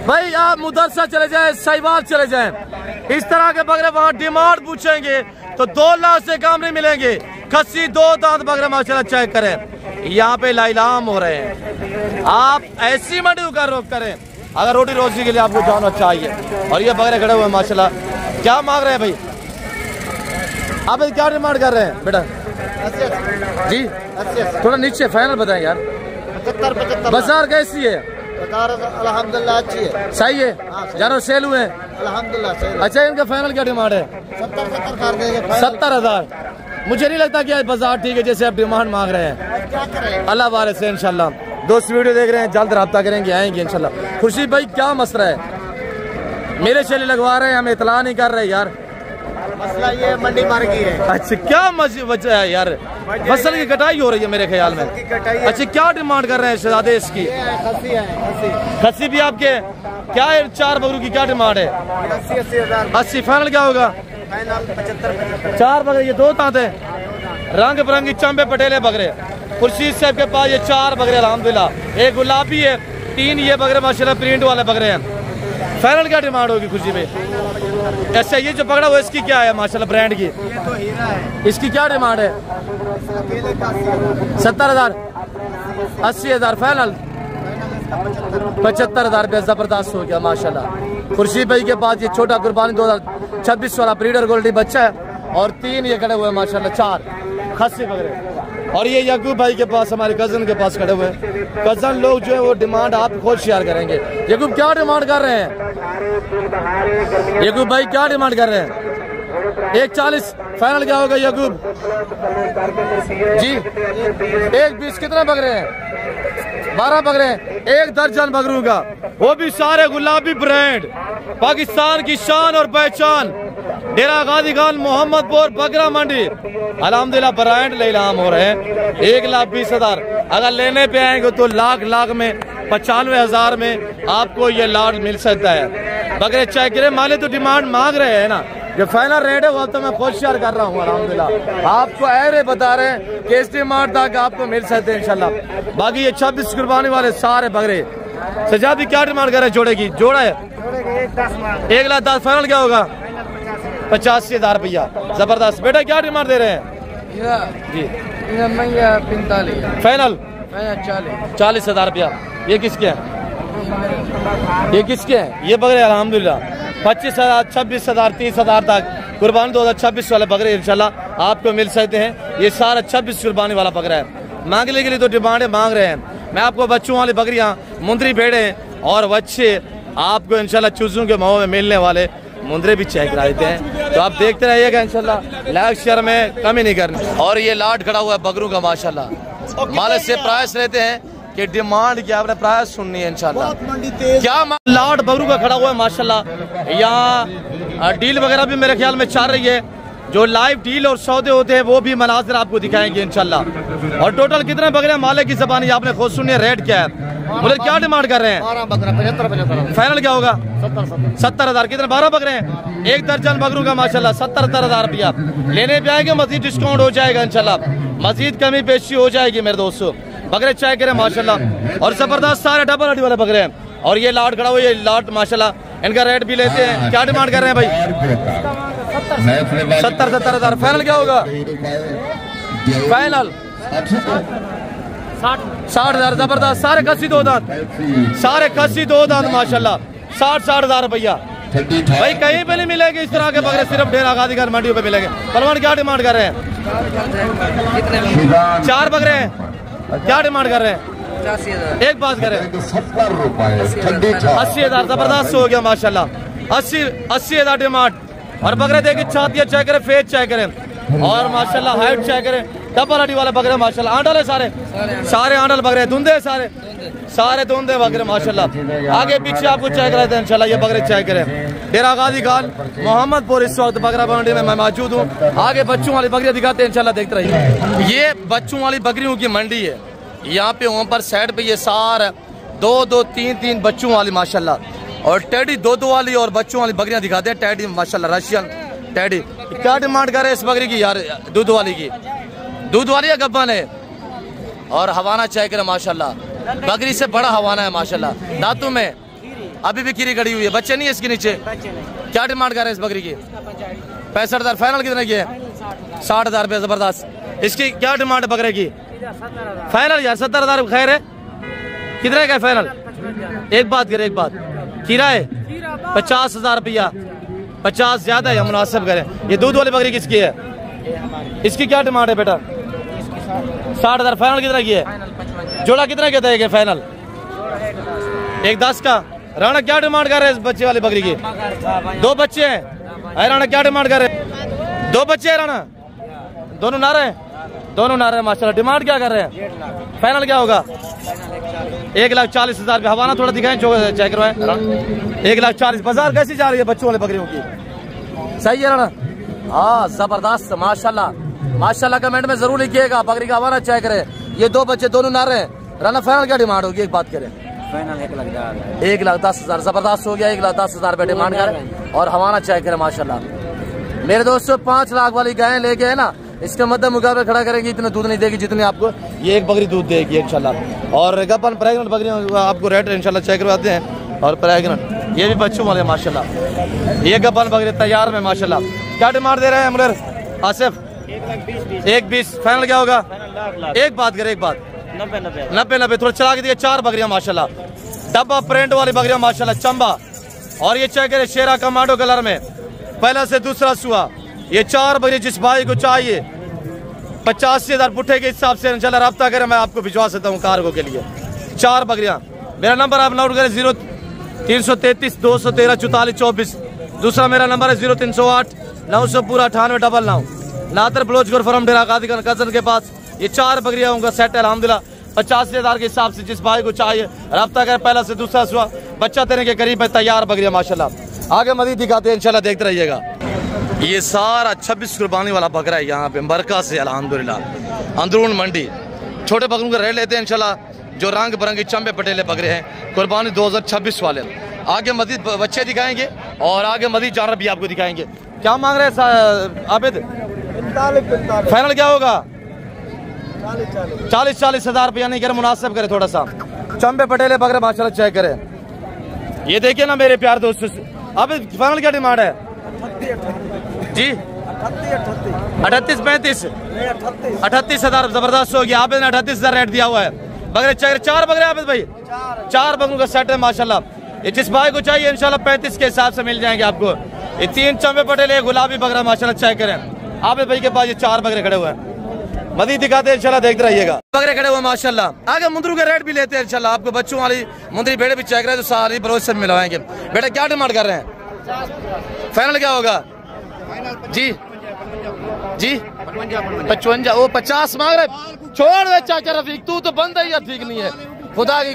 भाई। आप मुदरसा चले जाए, साहिवाल चले जाए, इस तरह के बकरे वहाँ डिमांड पूछेंगे तो 2 लाख से कम नहीं मिलेंगे। खस्सी 2 दांत बकरे माशाल्लाह चेक करें। यहाँ पे लाइलाम हो रहे हैं। आप ऐसी मंडी का रोक करें अगर रोटी रोजी के लिए आपको जाना चाहिए। और ये बकरे खड़े हुए माशाल्लाह। क्या मांग रहे हैं भाई? आप क्या डिमांड कर रहे हैं बेटा? जी थोड़ा नीचे फाइनल बताएं यार। 75 बाजार कैसी है? अल्हम्दुलिल्लाह अच्छी है, सही है, जानवर सेल हुए हैं अल्हम्दुलिल्लाह। अच्छा, इनका फाइनल क्या डिमांड है? 70,000। मुझे नहीं लगता कि आज बाजार ठीक है जैसे आप डिमांड मांग रहे हैं। क्या करें, अल्लाह वाले से इंशाल्लाह। दोस्त वीडियो देख रहे हैं, जल्द रब्ता करेंगे, आएंगे इंशाल्लाह। खुर्शीद भाई क्या मसला है? मेरे चेले लगवा रहे हैं, हम इतला नहीं कर रहे यार। मसला ये मंडी मार गई है। अच्छा क्या वजह है यार? फसल की कटाई हो रही है मेरे ख्याल में। अच्छा क्या डिमांड कर रहे हैं शहजादे इसकी? खस्सी भी आपके क्या है? 4 बकरों की क्या डिमांड है? 80 फाइनल क्या होगा? 4 बकरे, ये 2 दांत है, रंग बिरंगी चंबे पटेले बकरे। खुर्शीद साहब के पास ये 4 बकरे अल्हम्दुलिल्लाह। एक गुलाबी है, 3 ये बकरे माशाल्लाह प्रिंट वाले बकरे हैं। फाइनल क्या डिमांड होगी खुर्शीद भाई? अच्छा ये जो पकड़ा हुआ इसकी क्या है माशाल्लाह ब्रांड की? ये तो हीरा है। इसकी क्या डिमांड है? 70,000, 80,000 फाइनल, 75,000 रुपया जबरदस्त हो गया माशाल्लाह। खुर्शीद भाई के पास ये छोटा कुर्बानी 2026 वाला ब्रीडर गोल्डी बच्चा है और 3 ये खड़े हुए माशाल्लाह, 4 खस्सी बकरे। और ये यकूब भाई के पास, हमारे कजन के पास खड़े हुए हैं। कजन लोग जो है वो डिमांड आप खुद शेयर करेंगे। यकूब क्या डिमांड कर रहे हैं? यकूब भाई क्या डिमांड कर रहे हैं? 1,40 फाइनल क्या होगा यकूब जी? 1,20 कितने बकरे हैं? 12 बकरे हैं, 1 दर्जन बकरों का, वो भी सारे गुलाबी ब्रांड, पाकिस्तान की शान और पहचान। डेरा गाजी खान मोहम्मदपुर बकरा मंडी अल्हम्दुलिल्लाह ब्रांड लीलाम हो रहे हैं। 1,20,000 अगर लेने पे आएंगे तो लाख में 95,000 में आपको ये लाट मिल सकता है। बकरे चेक करें, माले तो डिमांड मांग रहे हैं ना, जो फाइनल रेट है वो तो मैं खुद शेयर कर रहा हूँ अल्हम्दुलिल्लाह। आपको ऐरे बता रहे हैं कि इस डिमांड तक आपको मिल सकते हैं इंशाल्लाह। बाकी ये 26 कुर्बानी वाले सारे बकरे। सजादी क्या डिमांड कर रहे हैं जोड़े की? जोड़ा है 1,10,000 फाइनल क्या होगा? 85,000 रुपया, जबरदस्त। बेटा क्या डिमांड दे रहे हैं जी? 45 फाइनल 40,000 रुपया। ये किसके हैं? ये किसके हैं? ये बकरे अल्हम्दुलिल्लाह 25,000, 26,000, 30,000 तक कुर्बानी 2026 वाले बकरे इंशाल्लाह आपको मिल सकते हैं। ये सारा 26 कुर्बानी वाला बकरा है। मांगने के लिए तो डिमांडें मांग रहे हैं। मैं आपको बच्चों वाली बकरियां, मुंदरी भेड़े और बच्चे आपको इंशाल्लाह चूजों के माहों में मिलने वाले मुंदरे भी चेक करा देते हैं। तो आप देखते रहिएगा इंशाल्लाह, लाइक शेयर में कमी नहीं करनी। और ये लाट खड़ा हुआ है बकरों का माशाल्लाह। मालिक से प्राइस लेते हैं कि डिमांड क्या, आपने प्राइस सुननी है इंशाल्लाह। क्या लाट बकरों का खड़ा हुआ है माशाल्लाह। यहाँ डील वगैरह भी मेरे ख्याल में चल रही है। जो लाइव डील और सौदे होते हैं वो भी मनाजिर आपको दिखाएंगे इंशाल्लाह। और टोटल कितने बकरे मालिक की ज़बानी आपने खुद सुनिए, रेट क्या है, बोले क्या डिमांड कर रहे हैं? 75 फाइनल क्या होगा? 70 कितने 12 बकरे हैं, एक दर्जन बकरों का माशाल्लाह 70,000 रुपया। लेने पे आएंगे मजीद डिस्काउंट हो जाएगा इंशाल्लाह, मजीद कमी पेशी हो जाएगी मेरे दोस्तों। बकरे चेक करें माशाल्लाह, और जबरदस्त सारे डबल हड्डी वाले बकरे हैं। और ये लाट खड़ा हुआ, ये लाट माशाल्लाह, इनका रेट भी लेते हैं। क्या डिमांड कर रहे हैं भाई? 70,000। फाइनल क्या होगा? फाइनल 60,000। जबरदस्त सारे कस्सी दो दांत, सारे कस्सी दो दांत माशाल्लाह, 60,000 रुपया भाई। कहीं पे नहीं मिलेगी इस तरह के बकरे, सिर्फ डेरा गाजीगंज मंडियों पे मिलेंगे। पलवान क्या डिमांड कर रहे हैं? 4 बकरे हैं, क्या डिमांड कर रहे हैं? एक बात करें 80,000। जबरदस्त हो गया माशाल्लाह, 80,000 डिमांड। और बकरे देखिए, छातियाँ चेक करें, फेस चेक करें, और माशाल्लाह हाइट चेक करें। डबल हड्डी वाले बकरे माशाल्लाह, आंडल है सारे आंडल बकरे, धुंधे सारे धुंधे बकरे माशाल्लाह। आगे पीछे आपको चेक रहते हैं इंशाल्लाह, ये बकरे चेक करें। डेरा गाजीगंज मोहम्मदपुर इस वक्त बकरा मंडी में मैं मौजूद हूँ। आगे बच्चों वाली बकरियाँ दिखाते हैं इंशाल्लाह, देखते रहिए। ये बच्चों वाली बकरियों की मंडी है। यहाँ पे ऊपर साइड पे ये सार 2-2, 3-3 बच्चों वाली माशाल्लाह, और टेडी 2-2 वाली और बच्चों वाली बकरियां दिखाते हैं। टेडी माशाल्लाह रशियन टेडी। क्या डिमांड कर रहे हैं इस बकरी की यार? दूध वाली की, दूध वाली है गब्बन है। और हवाना चेक करें माशाल्लाह, बकरी से बड़ा हवाना है माशाल्लाह। दांतों में अभी भी कीरी गड़ी हुई है, बच्चे नहीं है इसके नीचे। क्या डिमांड कर रहे हैं इस बकरी की? 65,000। फाइनल कितने की है? 60,000 रुपये। जबरदस्त। इसकी क्या डिमांड है बकरे की? फाइनल यार 70,000 खैर है। कितने का है फाइनल? एक बात करे, एक बात, किराए 50,000 रुपया, 50 ज्यादा है, मुनासिब करें। ये दूध वाली बकरी किसकी है? इसकी क्या डिमांड है बेटा? 60,000। फाइनल कितना की है? जोड़ा कितना कहता है फाइनल? एक 10 का। राणा क्या डिमांड कर रहे हैं इस बच्चे वाली बकरी की? 2 बच्चे हैं। राणा क्या डिमांड कर रहे हैं? 2 बच्चे हैं राणा, दोनों नारे हैं, दोनों नारे माशाल्लाह। डिमांड क्या कर रहे हैं? फाइनल क्या होगा? 1,40,000 रुपये। हवाना थोड़ा दिखाएं, चेक करवाएं। 1,40,000। बाजार कैसी जा रही है बच्चों वाले बकरियों की? सही है राणा? हाँ जबरदस्त माशाल्लाह माशाल्लाह। कमेंट में जरूर लिखिएगा, बकरी का हवाना चेक करें। ये 2 बच्चे, दोनों नारे हैं। राणा फाइनल क्या डिमांड होगी? एक बात करें, फाइनल 1,10,000। 1,10,000। जबरदस्त हो गया, 1,10,000 रुपये डिमांड करें। और हवाना चेक करें माशाल्लाह। मेरे दोस्तों 5 लाख वाली गायें लेके है ना, इसके मध्य मुकाबले खड़ा करेंगे, इतना दूध नहीं देगी जितने आपको ये एक बकरी दूध देगी इंशाल्लाह। और गपन प्रेग्नेंट बकरियां आपको रेट इंशाल्लाह चेक करवाते हैं। और प्रेग्नेंट ये भी बच्चों वाले माशाल्लाह। ये गपन बकरी तैयार में माशाल्लाह। क्या डिमांड दे रहे हैं अमर आसिफ? 1,20। फाइनल क्या होगा? एक बात करे, एक बात, 90 थोड़ा चला के दिए। 4 बकरियां माशाल्लाह, डब्बा प्रिंट वाली बकरियां माशाल्लाह, चंबा। और ये चेक करे शेरा कमांडो कलर में, पहला से दूसरा सुआ। ये 4 बकरी जिस भाई को चाहिए 85,000 पुट्ठे के हिसाब से इंशाल्लाह रब्ता करें, मैं आपको भिजवा सकता हूँ कार्गो के लिए। 4 बकरियां। मेरा नंबर आप नोट करें 0333 213 44 24। दूसरा मेरा नंबर है 0308 900 पूरा 9899। नादर ब्लोचगोर फॉर्म डेरा गाजीगंज कजन के पास। ये 4 बकरियां होंगे सेट अलहमदुलिल्लाह। 85,000 के हिसाब से जिस भाई को चाहिए रब्ता करें, पहला से दूसरा सुआ, बच्चा देने के करीब है, तैयार बकरियां माशाल्लाह। आगे मजीद दिखाते हैं इंशाल्लाह, देखते रहिएगा। ये सारा 26 कुर्बानी वाला बकरा है यहाँ पे बरका से अल्हम्दुलिल्लाह। अंदरून मंडी छोटे बकरों का रेट लेते हैं इंशाल्लाह, जो रंग बिरंगे चंबे पटेले बकरे हैं, कुर्बानी 2026 वाले। आगे मजीद बच्चे दिखाएंगे और आगे मजीद जानवर भी आपको दिखाएंगे। क्या मांग रहे हैं आबिद? फाइनल क्या होगा? 40,000 रुपया नहीं करे, मुनासिब करे थोड़ा सा। चंबे पटेले बकरे माशाल्लाह चेक करें। ये देखिए ना मेरे प्यार दोस्तों, अब फाइनल क्या डिमांड है जी? 38-35 38,000। जबरदस्त हो गया, आपने 38,000 रेट दिया हुआ है। बकरे चेक, 4 बकरे आबिद भाई, 4 बकरों का सेट है माशाल्लाह। ये जिस भाई को चाहिए इंशाल्लाह 35 के हिसाब से मिल जाएंगे आपको। ये 3 चंबे पटेले गुलाबी बकरा माशाल्लाह चेक करें। आबिद भाई के पास ये 4 बकरे खड़े हुए हैं, मजीद दिखाते हैं इंशाल्लाह, देखते रहिएगा। बकरे खड़े हुए माशाल्लाह। आगे मुंदरू के रेट भी लेते हैं इंशाल्लाह। आपको बच्चों वाली मुंदरी भेड़े भी चेक रहे तो सारी बरोज से मिलवाएंगे। बेटा क्या डिमांड कर रहे हैं? फाइनल क्या होगा जी? जी 55। वो 50 मांग रहे। छोड़ दे चाचा रफीक, तू तो बंदा ही ठीक नहीं है। खुदा की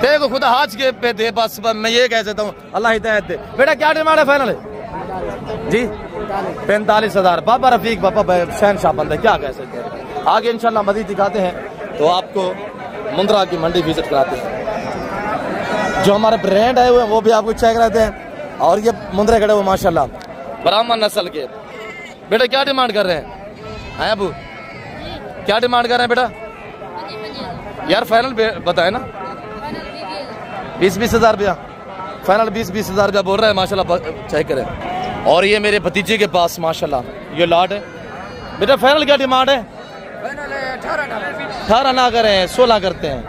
देखो, खुदा हाथ के पे दे, बस मैं ये कह सकता हूँ, अल्लाह हिदायत दे। बेटा क्या डिमांड है फाइनल जी? 45,000। बाबा रफीक बाबा शहनशाह बंदा क्या कह सकते हैं। आगे इंशाल्लाह मजीद दिखाते हैं तो आपको मुंद्रा की मंडी विजिट कराते हैं। जो हमारे ब्रांड है वो भी आपको चेक कराते हैं। और ये मुंद्रे खड़े हुए माशाल्लाह ब्राह्मण नस्ल के। बेटा क्या डिमांड कर रहे हैं अबू, क्या डिमांड कर रहे हैं बेटा? यार फाइनल बताए ना 20-20 हज़ार रुपया, फाइनल 20-20 हज़ार रुपया बोल रहा है माशाल्लाह, चेक करें। और ये मेरे भतीजे के पास माशाल्लाह ये लाट है। बेटा फाइनल क्या डिमांड है? 18 ना करें 16 करते हैं,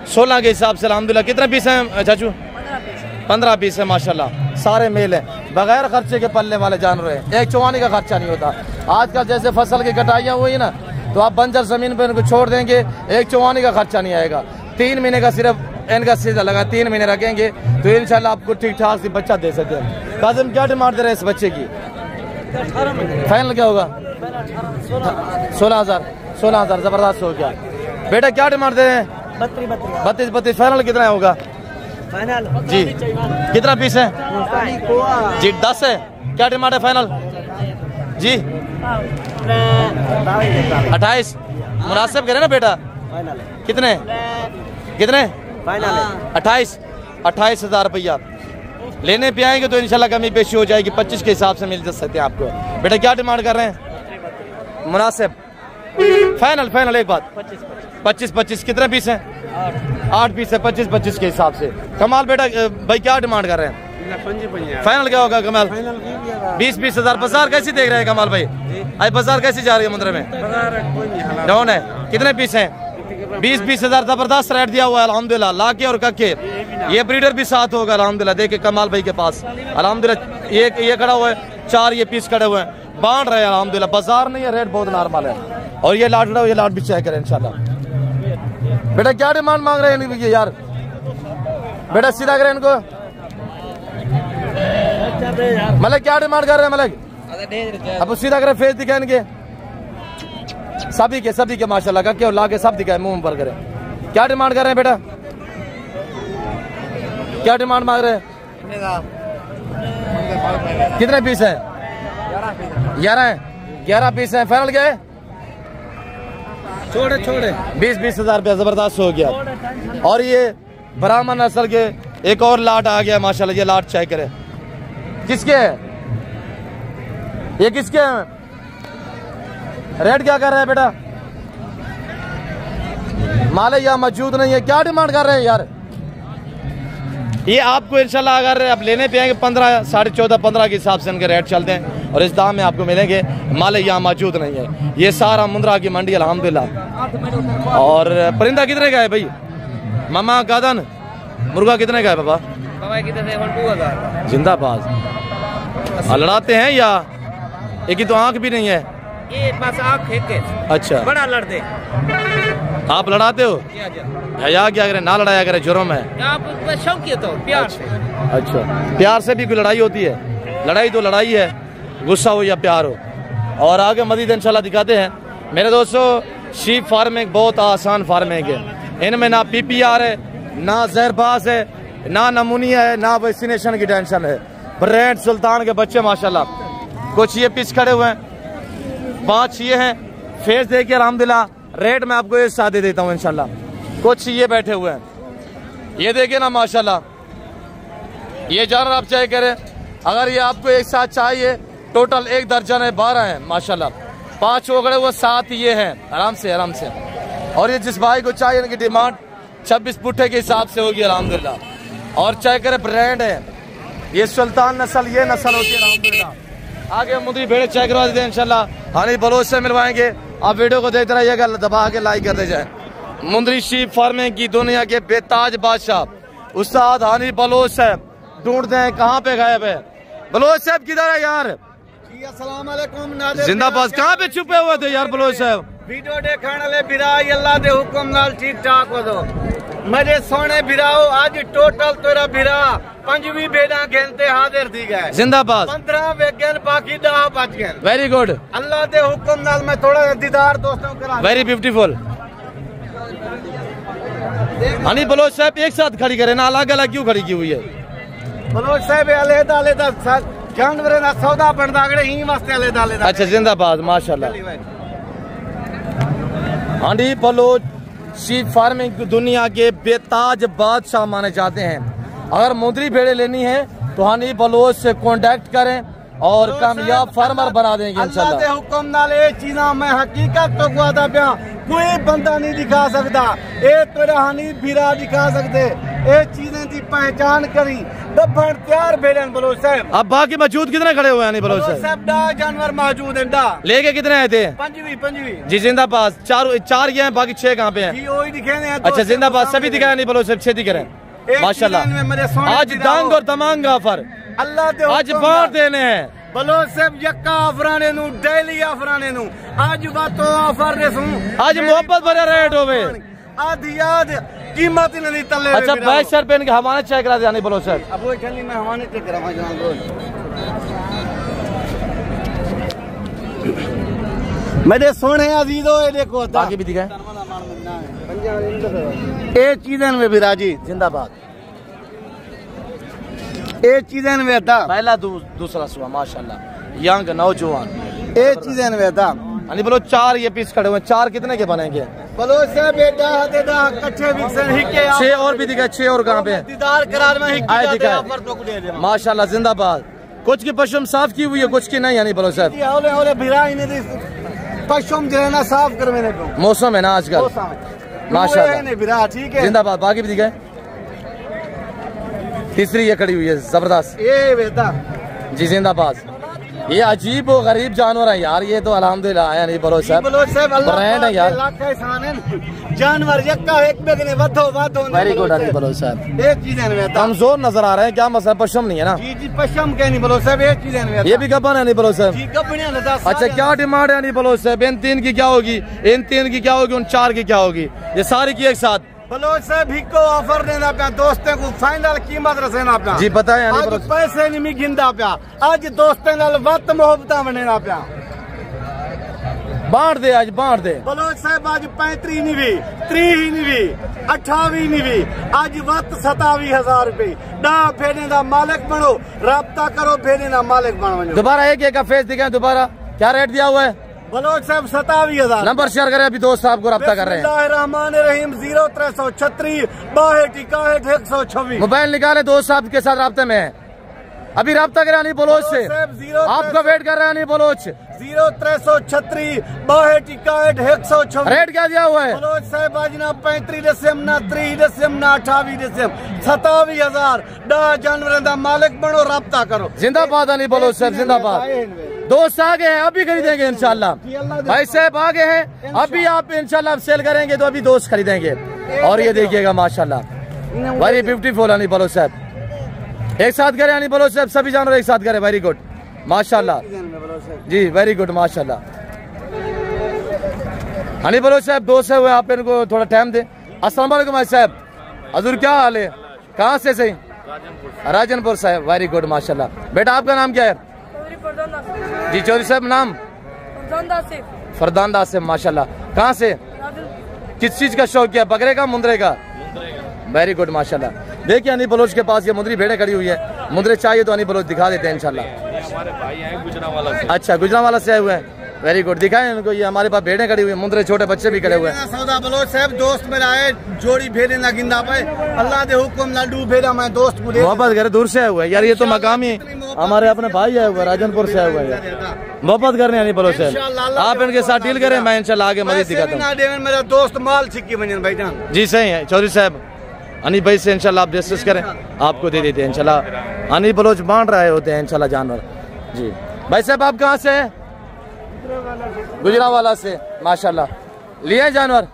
16 के हिसाब से अल्हम्दुलिल्लाह। कितने पीस हैं चाचू? 15 पीस है माशाल्लाह, सारे मेल हैं, बगैर खर्चे के पलने वाले जानवर हैं। एक चौवानी का खर्चा नहीं होता। आजकल जैसे फसल की कटाइयाँ हुई ना तो आप बंजर जमीन पर इनको छोड़ देंगे, एक चौवानी का खर्चा नहीं आएगा। 3 महीने का सिर्फ इनका सीधा लगा, 3 महीने रखेंगे तो इंशाल्लाह आपको ठीक ठाक से बच्चा दे सकते हैं। काजिम क्या डिमांड दे रहे हैं इस बच्चे की? फाइनल क्या होगा? 16,000 जबरदस्त हो गया। बेटा क्या डिमांड दे रहे हैं? 32। फाइनल कितना होगा? फाइनल जी कितना पीस है जी? 10 है। क्या डिमांड है फाइनल जी? 28 मुनासिब करे ना बेटा? कितने 28,000 रुपया लेने पे आएंगे तो इंशाल्लाह कमी पेशी हो जाएगी, 25 के हिसाब से मिल जा सकते हैं आपको। बेटा क्या डिमांड कर रहे हैं? मुनासिब फाइनल एक बात 25 कितने पीस हैं? 8 पीस है, 25 के हिसाब से। कमाल बेटा भाई क्या डिमांड कर रहे हैं? फाइनल क्या होगा कमाल? 20-20 हज़ार। बाजार कैसी देख रहे हैं कमाल भाई? आज बाजार कैसी जा रही है मुंद्रे में? डाउन है। कितने पीस हैं? 20-20 हज़ार। जबरदस्त रेट दिया हुआ है अल्हम्दुलिल्लाह। लाके और कक्के ये ब्रीडर भी साथ होगा अल्हम्दुलिल्लाह। देखे कमाल भाई के पास अल्हम्दुलिल्लाह ये खड़ा हुआ है, 4 ये पीस खड़े हुए हैं, बांट रहे हैं अल्हम्दुलिल्लाह। बाजार नहीं है, रेट बहुत नॉर्मल है। और ये लाट ये लाट भी चेक करें इंशाल्लाह। बेटा क्या डिमांड मांग रहे हैं यार? बेटा सीधा करें इनको। मलिक क्या डिमांड कर रहे हैं मलिक? अब सीधा करें, फेस दिखाए इनके सभी के माशाल्लाह का क्या ला के सब दिखाए, मुंह पर करें। क्या डिमांड कर रहे हैं बेटा? क्या डिमांड मांग रहे हैं? कितने पीस है? 11 पीस है। फाइनल क्या है? छोड़े 20-20 हज़ार रुपया। जबरदस्त हो गया। और ये ब्राह्मण नस्ल के एक और लाट आ गया माशाल्लाह। ये लाट चेक करें किसके है? ये किसके हैं? रेट क्या कर रहे हैं बेटा? माले यहाँ मौजूद नहीं है। क्या डिमांड कर रहे हैं यार? ये आपको इंशाल्लाह अगर आप लेने पे आएंगे 15, 14.5, 15 के हिसाब से इनके रेट चलते हैं और इस दाम में आपको मिलेंगे। माले यहाँ मौजूद नहीं है। ये सारा मुंद्रा की मंडी अल्हम्दुलिल्लाह। और परिंदा कितने का है भाई? मामा गादन मुर्गा कितने का है पापा? जिंदाबाद। लड़ाते हैं या एक ही तो आंख भी नहीं है? ये बस आंख है। अच्छा बड़ा लड़ते आप लड़ाते हो? या क्या करें ना लड़ाया करें जुर्म है। आप शौकियत हो प्यार से। अच्छा प्यार से भी कोई लड़ाई होती है? लड़ाई तो लड़ाई है, गुस्सा हो या प्यार हो। और आगे मजीद इंशाल्लाह दिखाते हैं। मेरे दोस्तों शीप फार्मिंग बहुत आसान फार्मिंग है। इनमें ना PPR है, ना जहरबाज है, ना नमूनिया है, ना वैक्सीनेशन की टेंशन है। ब्रांड सुल्तान के बच्चे माशाल्लाह। कुछ ये पीस खड़े हुए हैं, 5 ये हैं। फेस देखिए अल्हम्दुलिल्लाह। रेट मैं आपको एक साथ दे देता हूँ इंशाल्लाह। कुछ ये बैठे हुए हैं, ये देखिए ना माशाल्लाह। ये जानवर आप चाहे करें, अगर ये आपको एक साथ चाहिए टोटल 1 दर्जन है, 12 है माशाल्लाह। 5 ओगड़े वो 7 ये हैं आराम से। और ये जिस भाई को चाहिए इनकी डिमांड 26 पुट्ठे के हिसाब से होगी अल्हम्दुलिल्लाह। और चाहे करे ब्रांड है, ये सुल्तान नस्ल ये नस्ल होती है अल्हम्दुलिल्लाह। आगे मुंद्री भेड़े चेक करवा देते हैं इंशाल्लाह। हानि बलोच से मिलवाएंगे। आप वीडियो को देखते रहिएगा, दबा के लाइक करते जाए। मुंद्री शीप फार्मिंग की दुनिया के बेताज बादशाह उस्ताद हानि बलोच साहब ढूंढते हैं कहाँ पे गायब है। बलोच साहब किधर है यार? अस्सलाम वालेकुम। जिंदाबाद। कहाँ पे छुपे हुए थे यार बलोच साहब? वीडियो देखने वाले बिराई अल्लाह दे हुक्म नाल ठीक ठाक हो दो। मेरे सोने बिराओ आज टोटल तेरा बिरा 5वीं बेड़ा खेलते हाजिर थी गए। जिंदाबाद। 15 वेगन बाकी 10 बच गए। Very good. अल्लाह दे हुक्म नाल मैं थोड़ा दीदार दोस्तों करा। Very beautiful. हानि बलोच साहब एक साथ खड़ी करे ना, अलग अलग क्यों खड़ी की हुई है? बलोच साहब अलग-अलग जानवर ना सौदा बनता अगले ही वास्ते ले डाले। अच्छा जिंदाबाद माशाल्लाह। हाँ जी बलोच शीप फार्मिंग दुनिया के बेताज बादशाह माने जाते हैं। अगर मुंदरी भेड़े लेनी है तो हनी बलोच से कांटेक्ट करें और कामयाब फार्मर बना देंगे इंशाल्लाह। अल्लाह दे हुक्म नाल ये चीज़ां मैं हकीकत तो कहता पिया, कोई बंदा नहीं दिखा सकता, ये तेरा हनी भीरा दिखा सकते। ये चीजें की पहचान करी दबन तैयार भेड़न बलोच साहब। अब बाकी मौजूद कितने खड़े हुए हैं बलोच साहब? डा जानवर मौजूद है। डा लेके कितने आए थे? पंजवी जी जिंदाबाद। चार ये हैं, बाकी 6 कहाँ पे हैं? अच्छा जिंदाबाद सभी दिखाया नहीं बलोच साहब, 6 दिख रहे हैं माशाल्लाह। आज दांग और तमांग ऑफर अल्लाह आज बांट देने हैं बलोच साहब। यक्का ऑफराने नु डेली ऑफराने नु आज बातो ऑफर दे सुन। आज मोहब्बत भरे रेट होवे आधी याद कीमत ही नहीं तले। अच्छा 22 रुपए के हमारे चेक करा दे बलोच साहब। अब वो ठंडी में हमारे चेक करा जान रोज मेरे सोने अजीजों ये देखो बाकी भी दिखाए ये चीजें में भी राजी जिंदाबाद। ये चीजें में था पहला दूसरा सुबह माशाल्लाह यंग नौजवान। ये चीजें में था अली बोलो 4 ये पीस खड़े हुए। 4 कितने के बनेंगे? बलोच साहब बेटा हते दा कच्चे विक्सन हिके 6 और भी दिखा। 6 और कहाँ पे? दीदार करार में हिके आए दिखा ऑफर तो दे दे माशाल्लाह जिंदाबाद। कुछ की पशम साफ की हुई है, कुछ की नहीं। यानी बलोच साहब जी हौले हौले भिरा ही नहीं पशम जो है ना साफ कर मैंने को मौसम है ना आजकल माशाल्लाह ने भिरा ठीक है जिंदाबाद। बाकी भी दिखाए। तीसरी ये खड़ी हुई है जबरदस्त। ये बेटा जी जिंदाबाद। ये अजीब और गरीब जानवर है यार, ये तो अल्हम्दुलिल्लाह आया नहीं बलोच साहब। ब्रांड है यार जानवर यक्का एक बेगने वधो वधो। वेरी गुड अली बलोच साहब। ये चीजें में कमजोर नजर आ रहे हैं, क्या मसला? पशम नहीं है ना? जी जी पशम के नहीं बलोच साहब। ये चीजें में ये भी गबन है नहीं बलोच साहब? जी गबनिया लदा। अच्छा क्या डिमांड है नहीं बलोच साहब? इन 3 की क्या होगी, इन 3 की क्या होगी, उन 4 की क्या होगी? ये सारी की एक साथ बलोच साहब हिको ऑफर देना पिया दोस्तों को फाइनल कीमत रसेना पिया। जी बताएं आज पैसे नहीं गिनदा पिया, आज दोस्तों नाल वक्त मोहब्बत बनेना पिया। बांट दे आज बांट दे बलोच साहब। आज 35 नहीं भी 30 ही नहीं भी 28 नहीं भी आज वक्त 27,000 रुपए। डा फेने दा मालिक बनो, राब्ता करो फेने दा मालिक बनो। दोबारा एक का फेस दिखाएं दोबारा। क्या रेट दिया हुआ है बलोच साहब? 27,000। नंबर शेयर करें, अभी दोस्त साहब को रब्ता कर रहे हैं। बिस्मिल्लाहिर्रहमानिर्रहीम 0336 62 126। मोबाइल निकाले, दोस्त साहब के साथ राब्ते में है, अभी राब्ता करें अली बलोच से। आपका वेट कर रहे हैं अली बलोच। 0336 62 126। रेट क्या दिया हुआ है बलोच साहब? आज ना 35 दसम ना 30 दसम ना 28 दसम 27,000। डा जानवर दा मालिक बनो, राब्ता करो। जिंदाबाद अली बलोच साहब जिंदाबाद। दोस्त आगे हैं, अभी खरीदेंगे इंशाल्लाह। भाई साहब आगे हैं, अभी आप इंशाल्लाह सेल करेंगे तो अभी दोस्त खरीदेंगे। और ये देखिएगा माशाल्लाह वेरी ब्यूटीफुल अली बलोच साहब। एक साथ करें अली बलोच साहब, सभी जानवर एक साथ करें। वेरी गुड माशाल्लाह जी, वेरी गुड माशाल्लाह। अली बलोच साहब दोस्त है हुए, आप इनको थोड़ा टाइम दें। अस्सलाम वालेकुम भाई साहब, हजूर क्या हाल है? कहाँ से सही? राजनपुर साहब। वेरी गुड माशाल्लाह। बेटा आपका नाम क्या है? जी चौधरी साहब। नाम? फरदान दासिफ माशाल्लाह। कहाँ से? किस चीज का शौक है? बकरे का मुंदरे का? वेरी गुड माशाल्लाह। देखिए अनी बलोच के पास ये मुंदरी भेड़े खड़ी हुई है, मुंदरे चाहिए तो अनी बलोच दिखा देते हैं इंशाल्लाह। हमारे भाई हैं गुजरांवाला से। अच्छा गुजरांवाला से आए हुए हैं, वेरी गुड। दिखाएं इनको, ये हमारे पास भेड़े खड़ी हुई है, मुंदरे छोटे बच्चे भी खड़े हुए हैं। सौदा बलोच साहब दोस्त मेरा है, जोड़ी भेड़े ना गिंदा पे अल्लाह दे हुक्म लड्डू भेड़ा मैं दोस्त को मोहब्बत करे, दूर से आए हुए यार, ये तो मकामी हमारे अपने भाई आए हुए, राजनपुर से आए हुए हैं मोहब्बत करने अली बलोच साहब। आप इनके साथ डील करें, मैं इंशाल्लाह आगे मदद दिखाता हूँ। मेरा दोस्त माल छिक्की बन भाईजान। जी सही है चौधरी साहब, अनी भाई से इंशाल्लाह आप डिस्कस करें, आपको दे देते हैं इंशाल्लाह। अनी बलोच बांट रहे होते हैं इंशाल्लाह जानवर। जी भाई साहब आप कहाँ से हैं? गुजरांवाला से माशाल्लाह। लिए जानवर?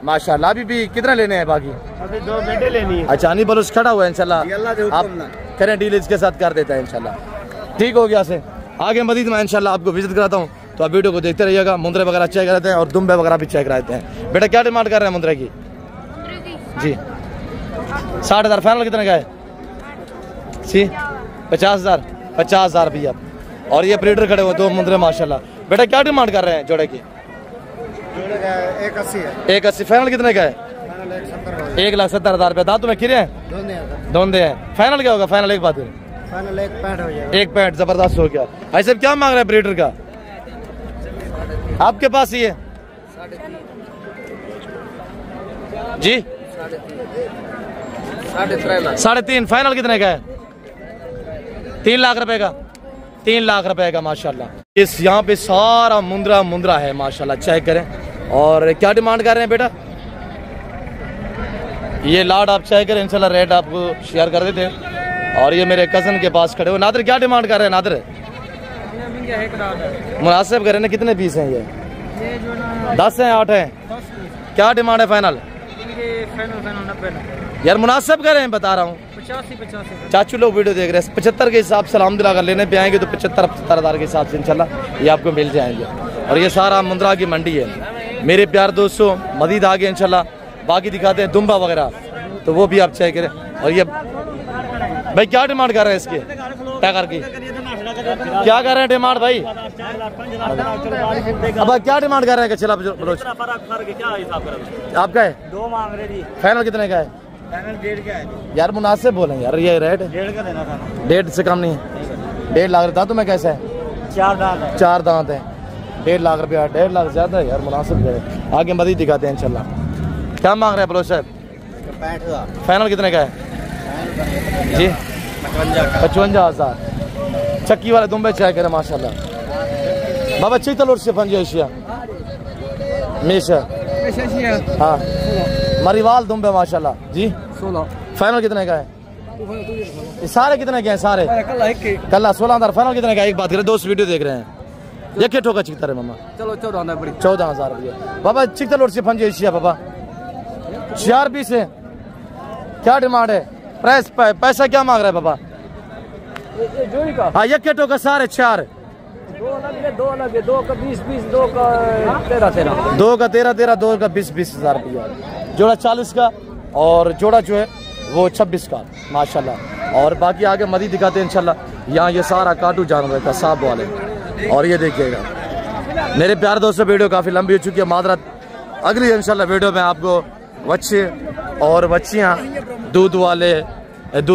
माशाल्लाह। अभी भी कितना लेने हैं बाकी? अभी 2 बेटे लेनी है। अच्छा अनी बलोच खड़ा हुआ है इंशाल्लाह, आप करें डील इसके साथ कर देता है इंशाल्लाह। ठीक हो गया से आगे मजीद मैं इंशाल्लाह आपको विजिट कराता हूँ, तो आप वीडियो को देखते रहिएगा। मुंदरे वगैरह चेक कराते हैं और दुम्बे वगैरह भी चेक कराते हैं। बेटा क्या डिमांड कर रहे हैं मुंदरे की? जी 60,000 फाइनल कितने का है? सी 50,000 50,000 भैया। और ये ब्रीडर खड़े हुए 2 मुंदरे माशाल्लाह। बेटा क्या डिमांड कर रहे हैं जोड़े की? 180 है। 180 फाइनल कितने का है? 1,70,000 रुपये। दांतों में खीरे हैं? धोंदे हैं। फाइनल क्या होगा? फाइनल एक बात है फाइनल 1.65 हो जाएगा। 1.65 जबरदस्त हो गया। ऐसे क्या मांग रहे हैं ब्रीडर का आपके पास ही है जी? 3.5 फाइनल कितने का है? 3 लाख रुपए का। 3 लाख रुपए का माशाल्लाह। इस यहाँ पे सारा मुंद्रा है माशाल्लाह, चेक करें। और क्या डिमांड कर रहे हैं बेटा? ये लाड आप चेक करें, इंशाल्लाह रेट आपको शेयर कर देते हैं। और ये मेरे कजन के पास खड़े हो। नादर क्या डिमांड कर रहे हैं? नादर मुनासिब करें ना, कितने पीस हैं ये? 10 हैं 8 हैं? क्या डिमांड है फाइनल? यार मुनासिब करें, बता रहा हूँ। 85 चाचू लोग वीडियो देख रहे हैं, 75 के हिसाब से अलहमदुलिल्लाह अगर लेने पे आएंगे तो 75 हज़ार के हिसाब से इंशाल्लाह ये आपको मिल जाएंगे। और ये सारा मुंद्रा की मंडी है मेरे प्यार दोस्तों। मजीद आगे इंशाल्लाह बाकी दिखाते हैं दुम्बा वगैरह, तो वो भी आप चेक करें। और ये भाई क्या डिमांड कर रहे हैं इसके? टैगर की क्या कर रहे हैं डिमांड भाई? अब क्या डिमांड कर रहे हैं? चला बलोच आपका है? 2 मांग रहे जी। फाइनल कितने का है? फाइनल 1.5 का है यार मुनासिब बोलें यार, ये रेट 1.5 का देना था। 1.5 से कम नहीं है। 1.5 लाख था तुम्हें कैसा है? 4 दांत है। 4 दांत है। 1.5 लाख रुपया। 1.5 लाख ज्यादा है यार, मुनासिब है। आगे मजीद दिखाते हैं इंशाल्लाह। क्या मांग रहे हैं बलोच साहब? 65,000। फाइनल कितने का है जी? 55,000। चक्की वाले दुम्बे चाय करे माशाल्लाह। बाबा चिकतलोर से पंजे एशिया मेशा हाँ मरीवाल दुम्बे माशाल्लाह जी। 16 फाइनल कितने का है? ये सारे कितने के हैं? सारे कल 16,000। फाइनल कितने का? एक बात करें, दोस्त वीडियो देख रहे हैं। ये क्या ठोका चिकतर है मामा? चलो 14,000 रुपये। बाबा चिकतलोर से पंजे एशिया बाबा 4 पीस है। क्या डिमांड है? प्राइस पैसा क्या मांग रहा है बाबा? हाँ ये केटो का सारे 4 2 अलग है 2 का 20 2 का 13 2 का 13 2 का 20 हज़ार रुपया। जोड़ा 40 का और जोड़ा जो है वो 26 का माशाल्लाह। और बाकी आगे मजीद दिखाते हैं इंशाल्लाह। यहाँ ये सारा काटू जानवर का सांप वाले। और ये देखिएगा मेरे प्यार दोस्तों, वीडियो काफ़ी लंबी हो चुकी है, मादरत। अगली इंशाल्लाह वीडियो में आपको बच्चे और बच्चियाँ दूध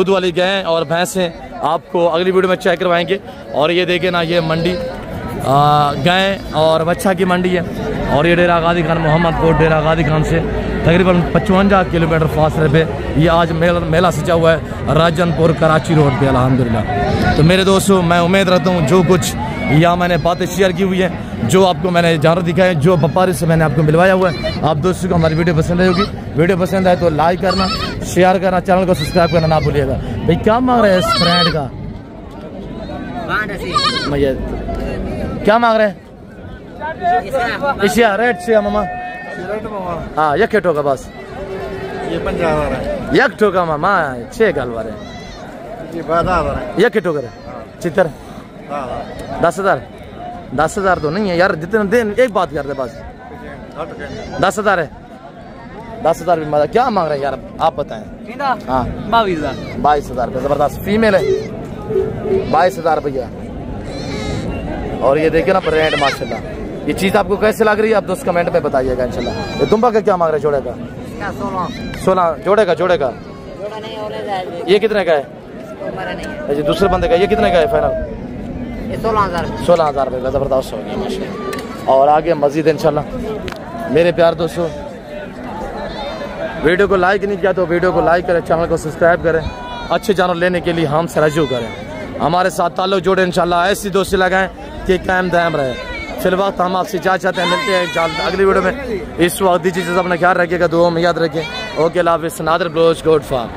वाली गायें और भैंसें आपको अगली वीडियो में चेक करवाएंगे। और ये देखें ना, ये मंडी गायें और बच्चा की मंडी है। और ये डेरा गाजी खान मोहम्मदपुर डेरा गाजी खान से तकरीबन 55 किलोमीटर फासले पे ये आज मेला सजा हुआ है राजनपुर कराची रोड पे अल्हम्दुलिल्लाह। तो मेरे दोस्तों मैं उम्मीद रखता हूँ जो कुछ यहाँ मैंने बातें शेयर की हुई हैं, जो आपको मैंने जानवर दिखाए, जो व्यापारी से मैंने आपको मिलवाया हुआ है, आप दोस्तों को हमारी वीडियो पसंद आई होगी। वीडियो पसंद आए तो लाइक करना, शेयर करना, चैनल को सब्सक्राइब करना ना भूलिएगा। भाई क्या मांग रहे हैं इस ब्रांड का? भैया क्या मांग रहे हैं? इसिया रेट से मामा? हाँ एक ठोका बस। ये 50,000 है। एक ठोका मामा 6 गलवार है। ये 12,000 है। एक ठोकर है चित्र 10,000 तो नहीं है यार, जितने दिन एक बात करते बस 10,000 है। 10,000 भी मजा। क्या मांग रहे हैं यार आप बताएं? हाँ 22,000 रुपये। जबरदस्त फीमेल है 22,000 रुपया। और ये देखिए ना ब्रांड माशाल्लाह। ये चीज़ आपको कैसे लग रही है आप दोस्त कमेंट में बताइएगा इंशाल्लाह। ये दुम्बा का क्या मांग रहे हैं जोड़े का? 16 जोड़े का। ये कितने का है? जी दूसरे बंदे का। ये कितने का है फाइनल? 16,000 रुपये। ज़बरदस्त हो गया माशाल्लाह। और आगे मज़ीद इंशाल्लाह। मेरे प्यार दोस्तों वीडियो को लाइक नहीं किया तो वीडियो को लाइक करें, चैनल को सब्सक्राइब करें। अच्छे जानवर लेने के लिए हमसे रजू करें, हमारे साथ ताल्लुक जोड़े इंशाल्लाह। ऐसी दोस्ती लगाएं कि कायम दायम रहे। फिर वक्त हम आपसे चाहते हैं मिलते हैं अगली वीडियो में। इस वक्त दीजिए अपना ख्याल रखिएगा, दुआ में याद रखें। ओके अल्लाह हाफ़िज़। नादर ब्लोच गोड फार्म।